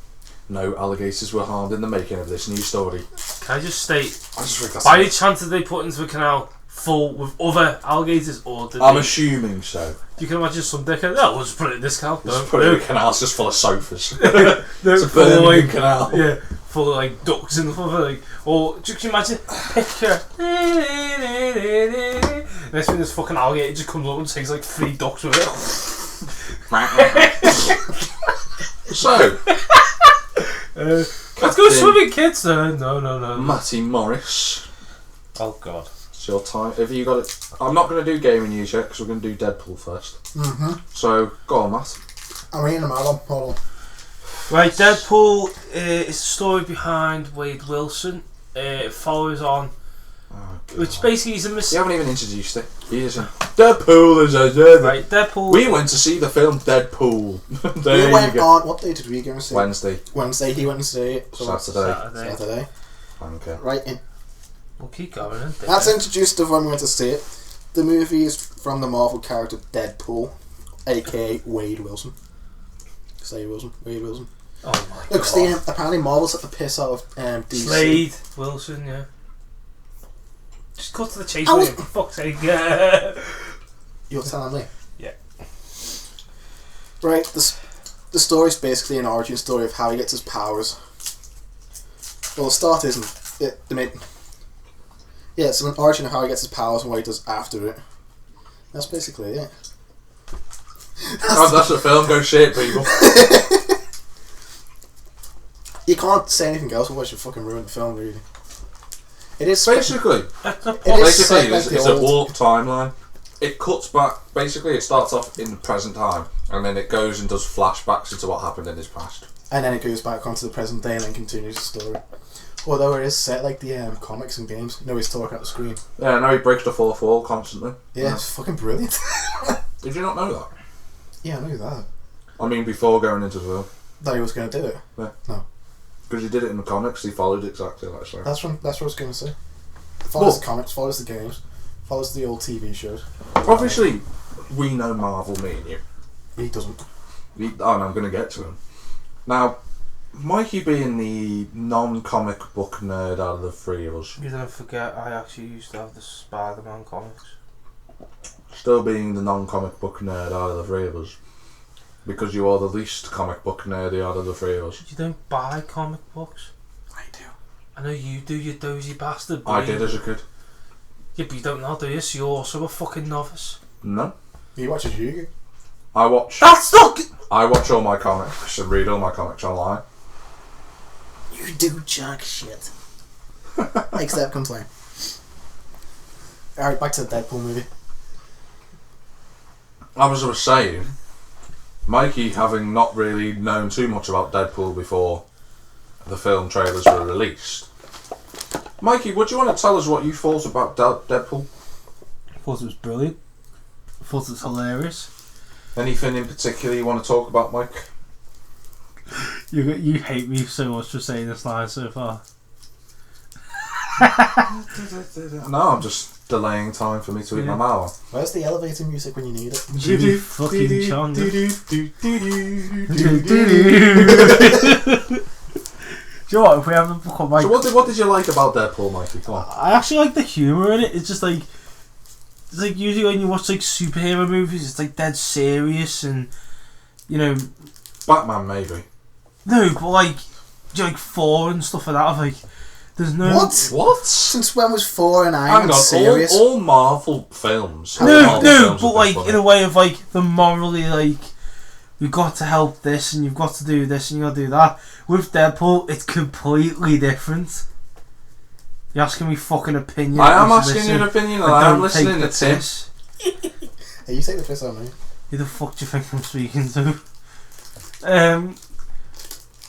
Speaker 1: No alligators were harmed in the making of this new story.
Speaker 3: Can I just state,
Speaker 1: I just think that's
Speaker 3: by any chance did they put into a canal full with other alligators, or did
Speaker 1: I'm
Speaker 3: they...
Speaker 1: assuming so.
Speaker 3: You can imagine some dickhead, oh, we'll just put it in this canal.
Speaker 1: Just put it in a canal, it's just full of sofas.
Speaker 3: It's
Speaker 1: a Birmingham canal.
Speaker 3: Yeah, full of like ducks and stuff like. Or can you imagine picture? Next thing, this fucking alligator just comes up and takes like 3 ducks with it.
Speaker 1: So,
Speaker 3: let's go swimming, kids. No.
Speaker 1: Matty Morris.
Speaker 3: Oh God.
Speaker 1: It's your time. Have you got it? I'm not going to do gaming news yet because we're going to do Deadpool first.
Speaker 2: Mm-hmm.
Speaker 1: So, go on, Matt.
Speaker 2: I'm reading them out. Hold on.
Speaker 3: Right, Deadpool is the story behind Wade Wilson. It follows on, which basically is a
Speaker 1: You haven't even introduced it. He isn't. Deadpool is a
Speaker 3: right. Deadpool.
Speaker 1: We went to see the film Deadpool.
Speaker 2: We went on. What day did we go and see?
Speaker 1: Wednesday.
Speaker 2: Wednesday. He went to see it. So
Speaker 1: Saturday.
Speaker 2: Okay. Right in.
Speaker 3: We'll keep going. Then.
Speaker 2: That's introduced of when we went to see it. The movie is from the Marvel character Deadpool, aka Wade Wilson. Say Wilson. Wade Wilson.
Speaker 3: Oh my
Speaker 2: Look,
Speaker 3: God.
Speaker 2: apparently Marvel took the piss out of DC.
Speaker 3: Slade Wilson, yeah. Just cut to the chase, for fuck's sake.
Speaker 2: You're telling me?
Speaker 3: Yeah.
Speaker 2: Right, the story's basically an origin story of how he gets his powers. Well, the start isn't. It's an origin of how he gets his powers and what he does after it. That's basically it.
Speaker 1: That's the film. Go shit, people.
Speaker 2: You can't say anything else, otherwise you fucking ruin the film, really. It is
Speaker 1: basically. It's a warp timeline. It cuts back. Basically, it starts off in the present time, and then it goes and does flashbacks into what happened in his past.
Speaker 2: And then it goes back onto the present day and then continues the story. Although it is set like the comics and games. No, he's talking at the screen.
Speaker 1: Yeah, no, he breaks the fourth wall constantly.
Speaker 2: Yeah, it's fucking brilliant.
Speaker 1: Did you not know that?
Speaker 2: Yeah, I knew that.
Speaker 1: I mean, before going into the film.
Speaker 2: That he was going to do it?
Speaker 1: Yeah.
Speaker 2: No.
Speaker 1: Because he did it in the comics, he followed exactly like so.
Speaker 2: That's what I was going to say. Follows the comics, follows the games, follows the old TV shows.
Speaker 1: Obviously, we know Marvel, me and you.
Speaker 2: He doesn't.
Speaker 1: And I'm going to get to him. Now, Mikey being the non-comic book nerd out of the three of us.
Speaker 3: You don't forget, I actually used to have the Spider-Man comics.
Speaker 1: Still being the non-comic book nerd out of the three of us. Because you are the least comic book nerdy out of the three of us.
Speaker 3: You don't buy comic books?
Speaker 2: I do.
Speaker 3: I know you do, you dozy bastard.
Speaker 1: I did as a kid.
Speaker 3: Yeah, but you don't know, do you? So you're also a fucking novice.
Speaker 1: No.
Speaker 2: He watches Yu-Gi.
Speaker 1: I watch all my comics and read all my comics online.
Speaker 2: You do jack shit. Except complain. Alright, back to the Deadpool movie.
Speaker 1: As I was saying, Mikey, having not really known too much about Deadpool before the film trailers were released. Mikey, would you want to tell us what you thought about Deadpool?
Speaker 3: I thought it was brilliant. I thought it was hilarious.
Speaker 1: Anything in particular you want to talk about, Mike?
Speaker 3: You hate me so much for saying this line so far.
Speaker 1: No, I'm just delaying time for me to eat my marrow.
Speaker 2: Where's the elevator music when you need it?
Speaker 3: You fucking chonda. Do you know what? If we haven't become like...
Speaker 1: So what did you like about Deadpool, Mikey? Come on.
Speaker 3: I actually like the humour in it. It's just like... It's like usually when you watch like superhero movies, it's like dead serious and... You know...
Speaker 1: Batman, maybe.
Speaker 3: No, but like 4 and stuff like that. Like, there's no.
Speaker 2: What? Since when was 4 and Iron Man serious?
Speaker 1: All Marvel films.
Speaker 3: No, but like in a way of like the morally like you've got to help this and you've got to do this and you've got to do that. With Deadpool, it's completely different. You're asking me fucking opinion.
Speaker 1: I am asking you an opinion, and I am listening to Tim.
Speaker 2: Hey, you take the piss on me.
Speaker 3: Who the fuck do you think I'm speaking to?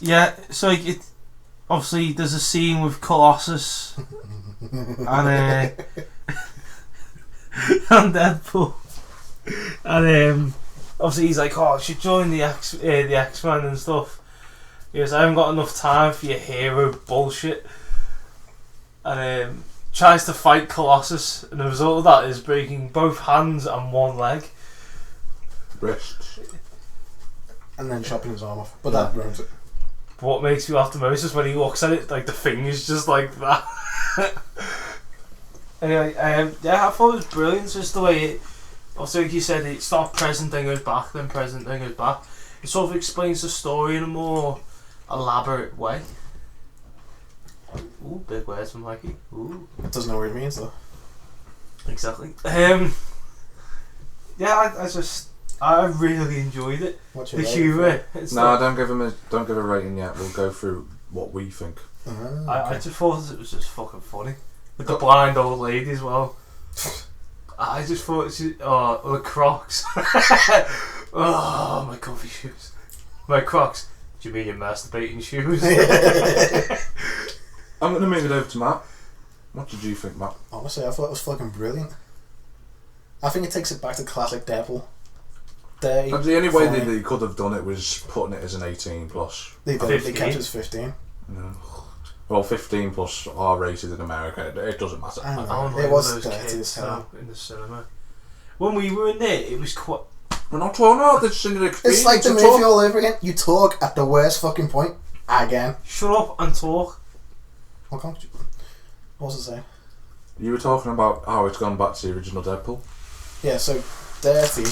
Speaker 3: Yeah, so like it. Obviously, there's a scene with Colossus and and Deadpool, and obviously he's like, "Oh, I should join the X-Men and stuff." He goes, "I haven't got enough time for your hero bullshit," and tries to fight Colossus, and the result of that is breaking both hands and one leg.
Speaker 1: Wrists.
Speaker 2: And then chopping his arm off, but that ruins it.
Speaker 3: What makes me laugh the most is when he looks at it, like the finger's just like that. Anyway, yeah, I thought it was brilliant. Just the way it, also like you said, it started present, then goes back, then present, then goes back. It sort of explains the story in a more elaborate way. Ooh, big words from Mikey. Ooh.
Speaker 2: It doesn't know what it means though.
Speaker 3: Exactly. Yeah, I really enjoyed it.
Speaker 2: What's your
Speaker 3: the
Speaker 2: rating
Speaker 3: humour.
Speaker 1: No, don't give a rating yet. We'll go through what we think.
Speaker 3: I just thought it was just fucking funny. With the blind old lady as well. I just thought the Crocs. Oh, my comfy shoes. My Crocs. Do you mean your masturbating shoes?
Speaker 1: I'm going to move it over to Matt. What did you think, Matt?
Speaker 2: Honestly, I thought it was fucking brilliant. I think it takes it back to classic Deadpool. The only way they could have done it was putting it as an 18 plus. They kept it as 15.
Speaker 1: No. Well, 15 plus R rated in America. It doesn't matter.
Speaker 2: I know.
Speaker 3: It
Speaker 2: was
Speaker 3: those
Speaker 2: dirty
Speaker 3: kids
Speaker 2: as hell.
Speaker 3: in the cinema. When we were in there, it was quite.
Speaker 1: We're not talking about this in an experience.
Speaker 2: It's like the movie all over again. You talk at the worst fucking point again.
Speaker 3: Shut up and talk.
Speaker 2: What can't you? What was I saying?
Speaker 1: You were talking about how it's gone back to the original Deadpool.
Speaker 2: Yeah, so Dirty.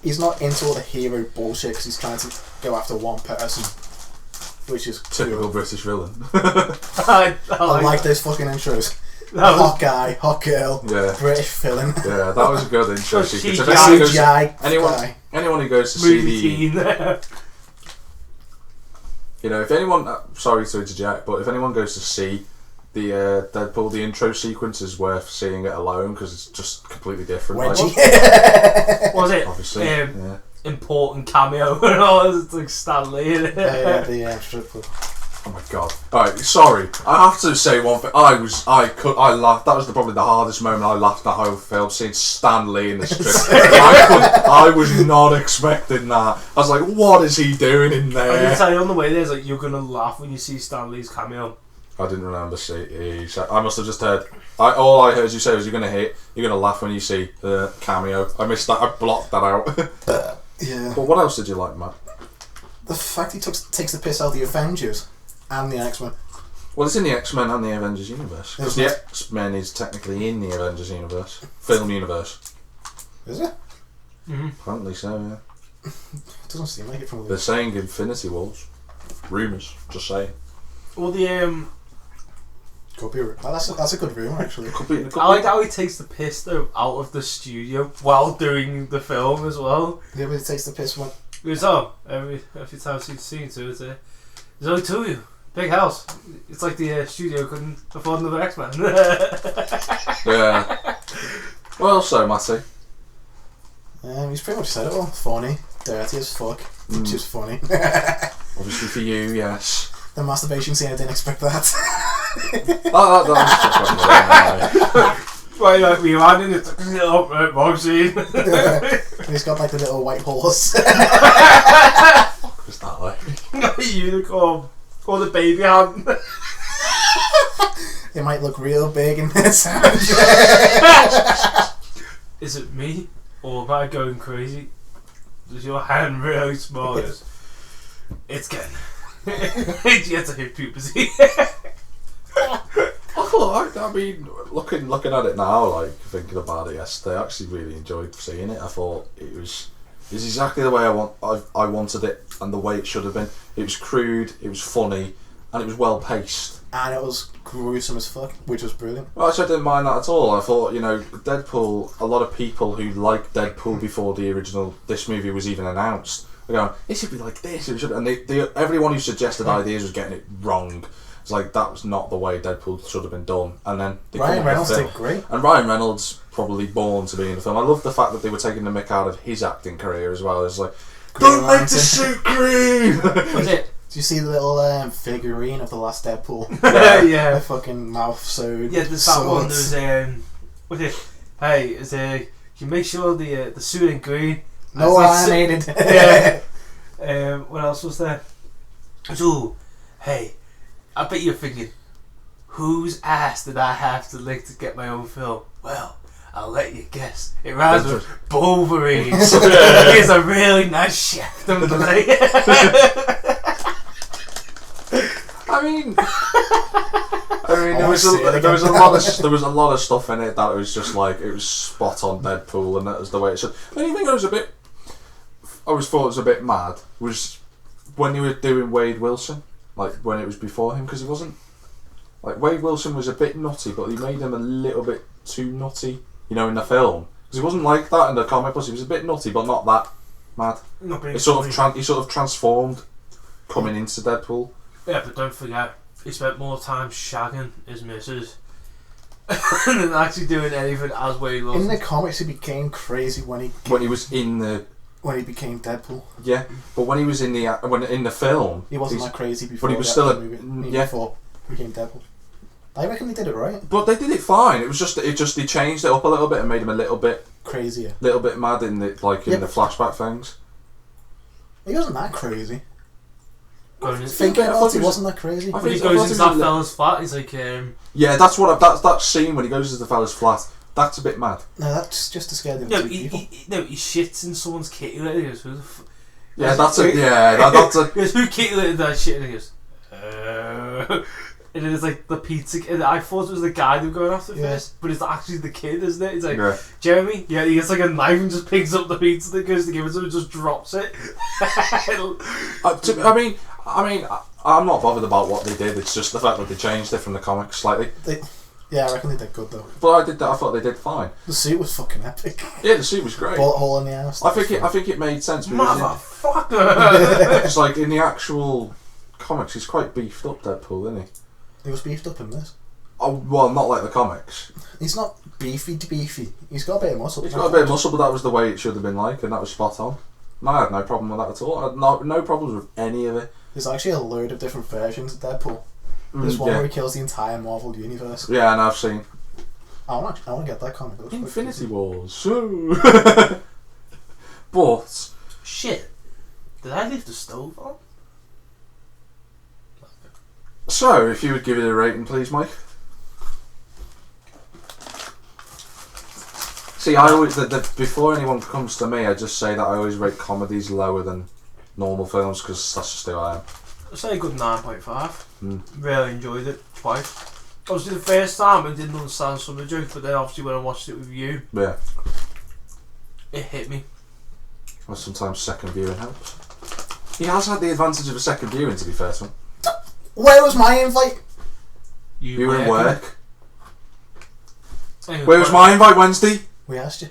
Speaker 2: He's not into all the hero bullshit because he's trying to go after one person, which is
Speaker 1: typical
Speaker 2: cool.
Speaker 1: British villain.
Speaker 2: I like those fucking intros. Hot guy, hot girl, British villain.
Speaker 1: Yeah, that was a good intro sequence. Anyone who goes to see the, if anyone, sorry to interject, but if anyone goes to see the Deadpool, the intro sequence is worth seeing it alone because it's just completely different.
Speaker 3: Was it?
Speaker 1: Obviously,
Speaker 3: important cameo and all. It's like Stan Lee in it.
Speaker 1: Oh my god! Alright, sorry. I have to say one thing. I laughed. That was probably the hardest moment I laughed that whole film, seeing Stan Lee in the strip. I was not expecting that. I was like, what is he doing in there?
Speaker 3: I can tell you on the way there, like, you're gonna laugh when you see Stan Lee's cameo.
Speaker 1: I didn't remember I must have just heard. All I heard you say was you're gonna laugh when you see the cameo. I missed that. I blocked that out.
Speaker 2: Yeah.
Speaker 1: But what else did you like, Matt?
Speaker 2: The fact he takes the piss out of the Avengers and the X-Men.
Speaker 1: Well, it's in the X-Men and the Avengers universe because the X-Men is technically in the Avengers universe, film universe.
Speaker 2: Is it?
Speaker 3: Mm-hmm.
Speaker 1: Apparently so. Yeah.
Speaker 2: It doesn't seem like it from the.
Speaker 1: They're saying Infinity Wars. Rumours. Just saying.
Speaker 3: Well, the
Speaker 2: could be. That's a good rumour actually.
Speaker 3: I like how he takes the piss though out of the studio while doing the film as well.
Speaker 2: Yeah, but he takes the piss when.
Speaker 3: It's every time she's seen to it. There's only two of you. Big house. It's like the studio couldn't afford another X-Men.
Speaker 1: Yeah. Well, so Matty.
Speaker 2: He's pretty much said it all. Funny, dirty as fuck, which is funny.
Speaker 1: Obviously for you, yes.
Speaker 2: The masturbation scene, I didn't expect that.
Speaker 3: Right, like rewinding it, took a little bug scene.
Speaker 2: He's got like the little white horse.
Speaker 1: Just that way.
Speaker 3: A unicorn. Or the baby hand.
Speaker 2: It might look real big in this.
Speaker 3: Is it me? Or am I going crazy? Does your hand really small? It's getting. It's yet to hit puberty.
Speaker 1: I mean, looking at it now, like thinking about it yesterday, I actually really enjoyed seeing it. I thought it was is exactly the way I wanted it and the way it should have been. It was crude, it was funny, and it was well paced.
Speaker 2: And it was gruesome as fuck, which was brilliant.
Speaker 1: Well, actually, I didn't mind that at all. I thought, Deadpool, a lot of people who liked Deadpool before this movie was even announced, were going, it should be like this, it should, and everyone who suggested ideas was getting it wrong. It's like, that was not the way Deadpool should have been done. And then
Speaker 2: Ryan Reynolds did great.
Speaker 1: And Ryan Reynolds, probably born to be in the film. I love the fact that they were taking the mick out of his acting career as well. It's like, don't make the suit green!
Speaker 3: Was it?
Speaker 2: Do you see the little figurine of the last Deadpool?
Speaker 3: Yeah.
Speaker 2: The fucking mouth sewed.
Speaker 3: Yeah, there's that one. There's what's it? Hey, you make sure the suit ain't green.
Speaker 2: No animated.
Speaker 3: Yeah. What else was there? Ooh, hey, I bet you're thinking, whose ass did I have to lick to get my own film? Well, I'll let you guess. It rhymes with Wolverines. He's a really nice chef, don't they?
Speaker 1: I mean, there was a lot of stuff in it that was just like, it was spot on Deadpool, and that was the way it should. The only thing I always thought was a bit mad was when you were doing Wade Wilson, like when it was before him, because he wasn't, like, Wade Wilson was a bit nutty, but he made him a little bit too nutty, in the film, because he wasn't like that in the comic books. He was a bit nutty, but not that mad. He sort of transformed coming into Deadpool.
Speaker 3: Yeah, but don't forget, he spent more time shagging his missus than actually doing anything as Wade Wilson.
Speaker 2: In the comics, he became crazy when he became Deadpool.
Speaker 1: Yeah, but when he was in the film,
Speaker 2: he wasn't that crazy before.
Speaker 1: But he was still
Speaker 2: before he became Deadpool. I reckon they did it right.
Speaker 1: But they did it fine. It was just they changed it up a little bit and made him a little bit
Speaker 2: crazier,
Speaker 1: little bit mad in the flashback things.
Speaker 2: He wasn't that crazy.
Speaker 3: Thinking
Speaker 2: about it, wasn't that crazy?
Speaker 3: When he goes into that fella's flat, he's like,
Speaker 1: yeah, that's that scene when he goes into the fella's flat. That's a bit mad.
Speaker 2: No, that's just to scare them.
Speaker 3: No, he shits in someone's kitty litter. He goes, who the
Speaker 1: yeah, that's it. Yeah, that's a.
Speaker 3: He goes, who kitty littered that shit? And he goes, and it's like the pizza. And I thought it was the guy they were going after first, but it's actually the kid, isn't it? It's like, Jeremy, he gets like a knife and just picks up the pizza that goes to give it to him and just drops it.
Speaker 1: I mean, I'm not bothered about what they did. It's just the fact that they changed it from the comics slightly.
Speaker 2: Yeah, I reckon they did good though.
Speaker 1: But I thought they did fine.
Speaker 2: The suit was fucking epic.
Speaker 1: Yeah, the suit was great.
Speaker 2: Bullet hole in the ass.
Speaker 1: I think it made sense.
Speaker 3: Motherfucker!
Speaker 1: It's like in the actual comics, he's quite beefed up, Deadpool, isn't he?
Speaker 2: He was beefed up in this.
Speaker 1: Oh well, not like the comics.
Speaker 2: He's not beefy. He's got a bit of muscle.
Speaker 1: He's got a bit of muscle, but that was the way it should have been like, and that was spot on. No, I had no problem with that at all. I had no problems with any of it.
Speaker 2: There's actually a load of different versions of Deadpool. There's one where he kills the entire Marvel universe.
Speaker 1: Yeah, and I've seen.
Speaker 2: I want to get that comic.
Speaker 1: Infinity Wars. But
Speaker 3: shit, did I leave the stove on?
Speaker 1: So, if you would give it a rating, please, Mike. See, I always before anyone comes to me, I just say that I always rate comedies lower than normal films because that's just who I am.
Speaker 3: I'd say a good 9.5. Really enjoyed it twice. Obviously, the first time I didn't understand some of the jokes, but then obviously when I watched it with you, it hit me.
Speaker 1: Well, sometimes second viewing helps. He has had the advantage of a second viewing, to be fair to him.
Speaker 2: Where was my invite?
Speaker 1: You were in work. Where was my invite Wednesday?
Speaker 2: We asked you.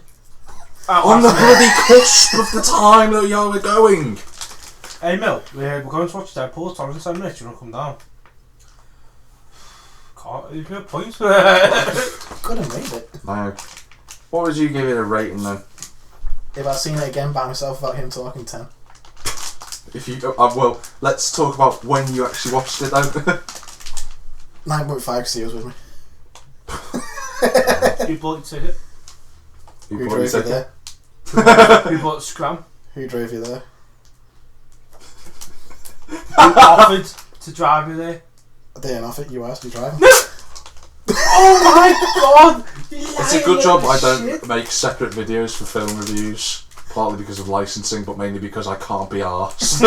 Speaker 1: On the bloody cusp of the time that y'all were going.
Speaker 3: Hey Mill, we're going to watch Deadpool. It's on in 7 minutes. You want to come down? Can't. There's no point.
Speaker 2: Couldn't read it.
Speaker 1: No. What would you give it a rating then?
Speaker 2: If I'd seen it again by myself without him talking, 10.
Speaker 1: If you well, let's talk about when you actually watched it though.
Speaker 2: 9.5 because he was with me.
Speaker 3: Who bought your ticket?
Speaker 2: Who drove you there?
Speaker 3: Who bought Scram?
Speaker 2: Who drove you there?
Speaker 3: Who offered to drive me there?
Speaker 2: I didn't offer it, you asked me driving.
Speaker 3: Oh my god!
Speaker 1: It's a good job I don't make separate videos for film reviews. Partly because of licensing, but mainly because I can't be arsed.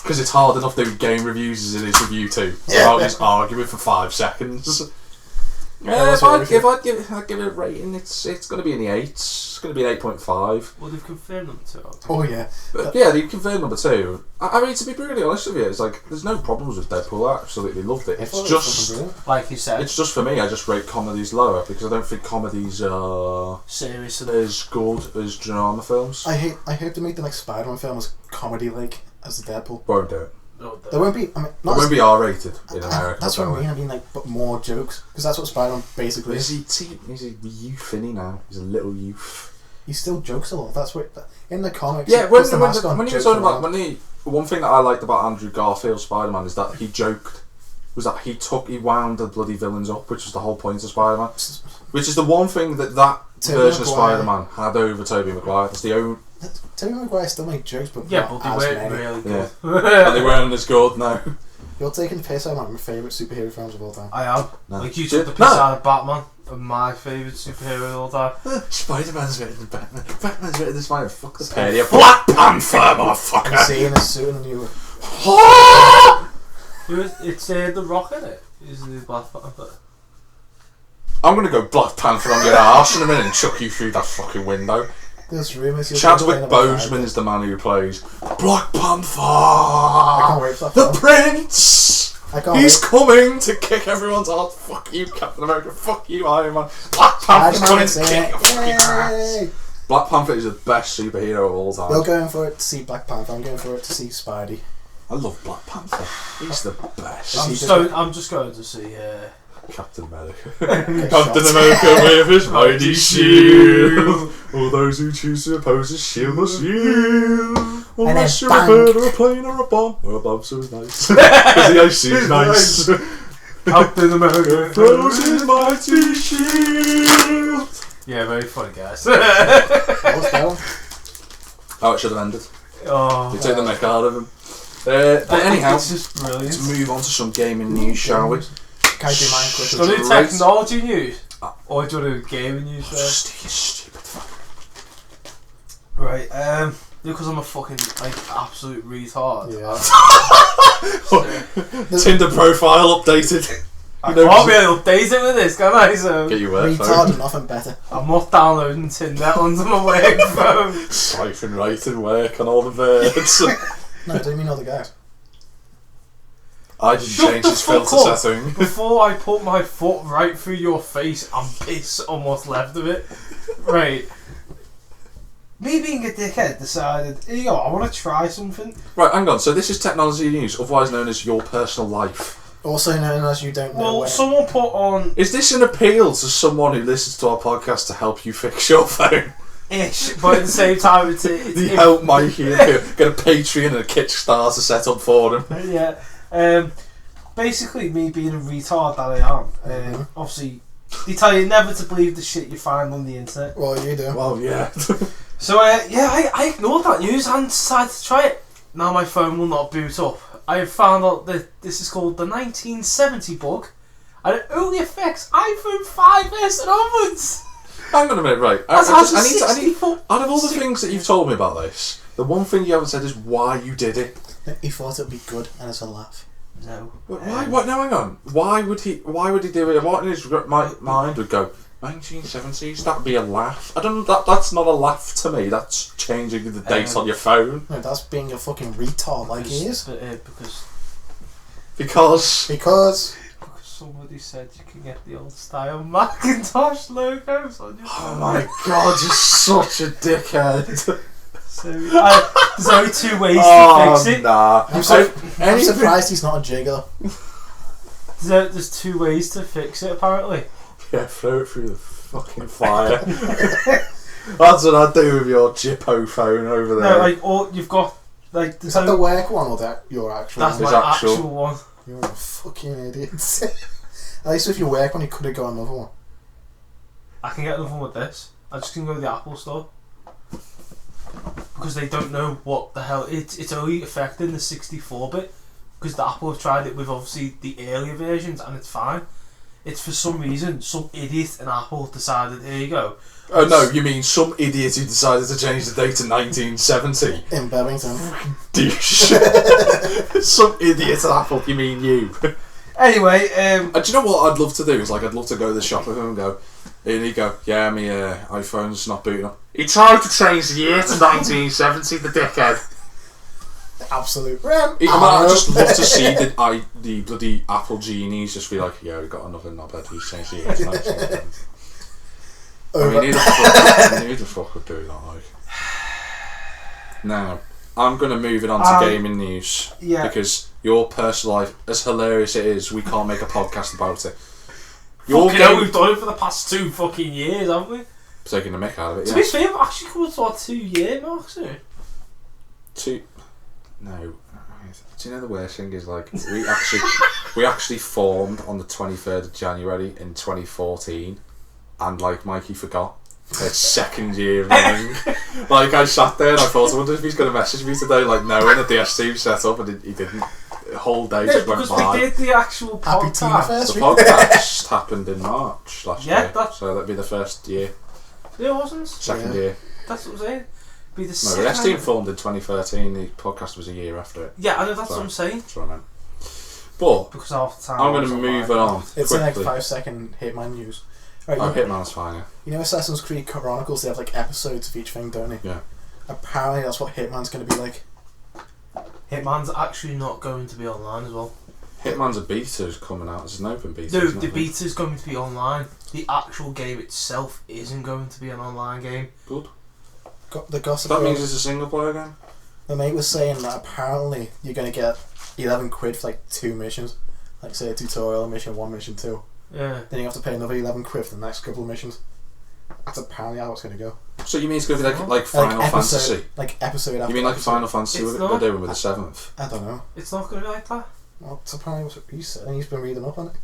Speaker 1: Because it's hard enough doing game reviews as it is with you two. About just arguing for 5 seconds. Yeah, I'd give it a rating, it's going to be in the 8s. It's going to be an 8.5.
Speaker 3: Well, they've confirmed number 2.
Speaker 2: Oh yeah.
Speaker 1: But yeah, they've confirmed number 2. I mean, to be brutally honest with you, it's like there's no problems with Deadpool. I absolutely loved it. It's just
Speaker 3: like you said.
Speaker 1: It's just for me. I just rate comedies lower because I don't think comedies are
Speaker 3: serious
Speaker 1: as good as drama films.
Speaker 2: I hope to make the next Spider-Man film as comedy-like as the Deadpool.
Speaker 1: Won't do it.
Speaker 2: There won't be. I mean,
Speaker 1: it won't be R-rated in America.
Speaker 2: That's what I mean. I mean, like, but more jokes because that's what Spider-Man basically is.
Speaker 1: He's a youth, isn't he now? He's a little youth.
Speaker 2: He still jokes a lot. That's what in the comics.
Speaker 1: Yeah, when he was talking about one thing that I liked about Andrew Garfield's Spider-Man is that he joked. Was that he wound the bloody villains up, which was the whole point of Spider-Man. Which is the one thing that version of Spider-Man had over Tobey Maguire. It's the only.
Speaker 2: Tobey Maguire still made jokes, but
Speaker 3: they weren't really good.
Speaker 1: Yeah. And they weren't as good now.
Speaker 2: You're taking the piss out of my favourite superhero films of all time.
Speaker 3: I am. No. Like you took the piss out of Batman, of my favourite superhero of all time.
Speaker 1: Spider-Man's better than Batman. Batman's better than Spider-Man. Fuck the pair. Black Panther, motherfucker.
Speaker 2: Seeing a suit and you.
Speaker 3: It's The Rock in it. Is the Black Panther?
Speaker 1: I'm gonna go Black Panther on your arse in a minute and chuck you through that fucking window.
Speaker 2: There's rumours.
Speaker 1: Chadwick Boseman is the man who plays Black Panther.
Speaker 2: I can't wait for that.
Speaker 1: The Prince. He's coming to kick everyone's ass. Fuck you, Captain America. Fuck you, Iron Man. Black Panther's coming to kick your fucking ass. Black Panther is the best superhero of all time.
Speaker 2: You're going for it to see Black Panther. I'm going for it to see Spidey.
Speaker 1: I love Black Panther. He's the best.
Speaker 3: I'm just going to see
Speaker 1: Captain America. Captain America with his mighty shield. All those who choose to oppose his shield must yield. Unless you're a bird or a plane or a bomb. Or a bomb so nice. Because the ice is nice.
Speaker 3: Captain America
Speaker 1: throws his mighty shield.
Speaker 3: Yeah, very funny, guys.
Speaker 1: Oh, it should have ended.
Speaker 3: Oh,
Speaker 1: you take the neck out of him. But anyhow,
Speaker 3: it's just brilliant.
Speaker 1: Let's move on to some gaming news, shall we?
Speaker 2: Can I do mine quick?
Speaker 3: Do you want to do technology news? Or do you want to do gaming news first?
Speaker 1: You stupid fuck.
Speaker 3: Right, because I'm a fucking, absolute retard.
Speaker 2: Yeah.
Speaker 1: Tinder profile updated.
Speaker 3: I can't really update it with this, can I? So
Speaker 1: get your work phone.
Speaker 2: Retard and nothing better.
Speaker 3: I'm not downloading Tinder onto my work phone.
Speaker 1: Siphon right and work on all the birds.
Speaker 2: No, I don't mean all the guys.
Speaker 1: I didn't change his filter setting.
Speaker 3: Before I put my foot right through your face and piss on what's left of it. Right. Me being a dickhead decided, here you go, I want to try something.
Speaker 1: Right, hang on. So this is technology news, otherwise known as your personal life.
Speaker 2: Also known as you don't know.
Speaker 3: Well, someone put on...
Speaker 1: Is this an appeal to someone who listens to our podcast to help you fix your phone?
Speaker 3: Ish, but at the same time it's
Speaker 1: you help Mikey get a Patreon and a Kickstarter set up for him.
Speaker 3: Yeah. Basically, me being a retard that I am, obviously, they tell you never to believe the shit you find on the internet.
Speaker 2: Well, you do.
Speaker 1: Well, yeah.
Speaker 3: So, I ignored that news and decided to try it. Now my phone will not boot up. I have found out that this is called the 1970 bug, and it only affects iPhone 5S and onwards.
Speaker 1: Hang on a minute, right. I need, out of all the things that you've told me about this, the one thing you haven't said is why you did it.
Speaker 2: He thought it'd be good, and it's a laugh.
Speaker 3: No.
Speaker 1: Why? What? No, hang on. Why would he do it? What in his mind would go 1970s? That'd be a laugh. I don't. That's not a laugh to me. That's changing the date on your phone.
Speaker 2: No, that's being a fucking retard like he is.
Speaker 1: Because
Speaker 3: somebody said you can get the old style Macintosh logos on your phone.
Speaker 1: Oh my god, you're such a dickhead.
Speaker 3: So, there's only 2 ways to fix it.
Speaker 1: Nah.
Speaker 2: I'm surprised he's not a jiggler.
Speaker 3: There's 2 ways to fix it, apparently.
Speaker 1: Yeah, throw it through the fucking fire. That's what I'd do with your Jippo phone over there.
Speaker 3: No, all you've got,
Speaker 2: is that the work one or that your actual one?
Speaker 3: That's my actual one.
Speaker 2: You're a fucking idiot. At least if you work one, you could have got another one.
Speaker 3: I can get another one with this. I just can go to the Apple store. Because they don't know what the hell... It's only affecting the 64-bit. Because the Apple have tried it with, obviously, the earlier versions, and it's fine. It's for some reason, some idiot in Apple decided, here you go.
Speaker 1: Oh no, you mean some idiot who decided to change the date to 1970?
Speaker 2: In Birmingham.
Speaker 1: Douche. Some idiot at Apple, you mean you.
Speaker 3: Anyway,
Speaker 1: do you know what I'd love to do? Is like I'd love to go to the shop with him and go, and he'd go, yeah, my iPhone's not booting up. He tried to change the year to 1970, the dickhead.
Speaker 2: Absolute rem.
Speaker 1: I'd just love to see the bloody Apple genies just be like, yeah, we've got another knobhead who's changed the year to 1970. I mean, who the fuck would do that, like? Now, I'm going to move it on to gaming news.
Speaker 3: Yeah.
Speaker 1: Because your personal life, as hilarious it is, we can't make a podcast about it.
Speaker 3: We've done it for the past 2 fucking years, haven't we?
Speaker 1: Taking the mick out of it,
Speaker 3: To be fair, we've actually come to our 2-year mark soon.
Speaker 1: No. Do you know the worst thing is, like, we actually formed on the 23rd of January in 2014, and, like, Mikey forgot. It's 2nd year running. Like, I sat there and I thought, I wonder if he's going to message me today, like, knowing that the DS team set up, and he didn't. The whole day just went by.
Speaker 3: Because we did the actual podcast.
Speaker 1: The podcast happened in March last year, so that'd be the first year.
Speaker 3: It wasn't.
Speaker 1: 2nd year.
Speaker 3: That's what I'm saying. Be the
Speaker 1: no, the DS team formed in 2013. The podcast was a year after it.
Speaker 3: Yeah, I know. That's what I'm saying.
Speaker 1: That's what I meant. But
Speaker 3: because half the time
Speaker 1: I'm going to move it on.
Speaker 2: It's the next 5-second Hitman news. Right,
Speaker 1: Hitman's fine. Yeah.
Speaker 2: You know, Assassin's Creed Chronicles, they have like episodes of each thing, don't they?
Speaker 1: Yeah.
Speaker 2: Apparently, that's what Hitman's going to be like.
Speaker 3: Hitman's actually not going to be online as well.
Speaker 1: Hitman's a beta is coming out. It's an open beta.
Speaker 3: No, the beta is going to be online. The actual game itself isn't going to be an online game.
Speaker 1: Good.
Speaker 2: The gossip.
Speaker 1: That means it's a single player game.
Speaker 2: My mate was saying that apparently you're going to get £11 for like 2 missions, like say a tutorial mission 1, mission 2.
Speaker 3: Yeah.
Speaker 2: Then you have to pay another £11 for the next couple of missions. That's apparently how it's going to go.
Speaker 1: So you mean it's going to be like Final Fantasy?
Speaker 2: Like episode after.
Speaker 1: You mean like Final Fantasy? What they're doing with the 7th?
Speaker 2: I don't know.
Speaker 3: It's not going to be like that.
Speaker 2: Well, it's apparently what he said, and he's been reading up on it.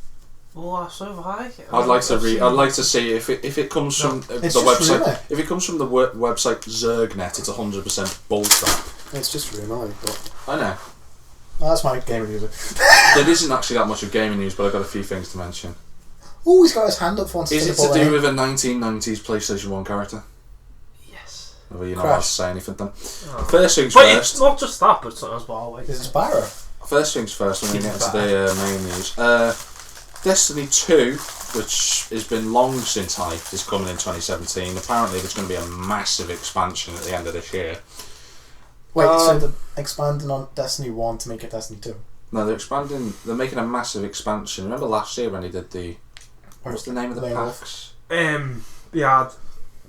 Speaker 3: Well, so have I.
Speaker 1: I'd like to read. I'd like to see if it comes from the website.
Speaker 2: Rumour.
Speaker 1: If it comes from the website Zergnet, it's 100% bullcrap.
Speaker 2: It's just rumour, but
Speaker 1: I know.
Speaker 2: Well, that's my gaming news.
Speaker 1: There isn't actually that much of gaming news, but I've got a few things to mention.
Speaker 2: Oh, he's got his hand up for once.
Speaker 1: Is it to do with a 1990s PlayStation 1 character?
Speaker 3: Yes.
Speaker 1: Well, you're not allowed to say anything then. First things
Speaker 3: but
Speaker 1: first.
Speaker 3: It's not just that, but it's as well. Like,
Speaker 2: is it Sparrow?
Speaker 1: First things first, when we get into the main news. Destiny 2, which has been long since hyped, is coming in 2017. Apparently there's going to be a massive expansion at the end of this year.
Speaker 2: Wait, so they're expanding on Destiny 1 to make it Destiny 2?
Speaker 1: No, they're making a massive expansion. Remember last year when they did what's the name of the packs?
Speaker 3: Yeah.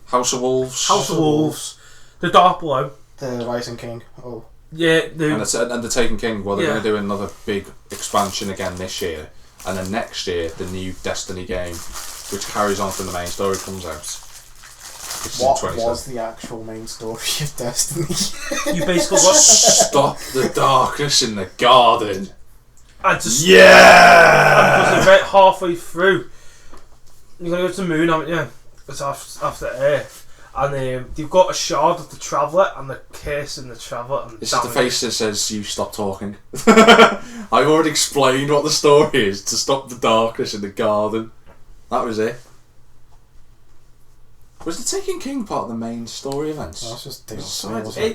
Speaker 1: House of Wolves.
Speaker 3: House of Wolves. The Dark Below.
Speaker 2: The Rising King. Oh.
Speaker 3: Yeah,
Speaker 1: and the Taken King. Well, they're going to do another big expansion again this year, and then next year the new Destiny game, which carries on from the main story, comes out.
Speaker 2: What was the actual main story of Destiny?
Speaker 3: You basically got
Speaker 1: stop the darkness in the garden.
Speaker 3: And just
Speaker 1: yeah.
Speaker 3: About halfway through, you're gonna go to the moon, haven't you? It's after Earth. And you've got a shard of the Traveller and the curse in the Traveller. And
Speaker 1: this is the face that says, you stop talking. I've already explained what the story is, to stop the darkness in the garden. That was it. Was the Taken King part of the main story events?
Speaker 2: No, it's just
Speaker 3: it's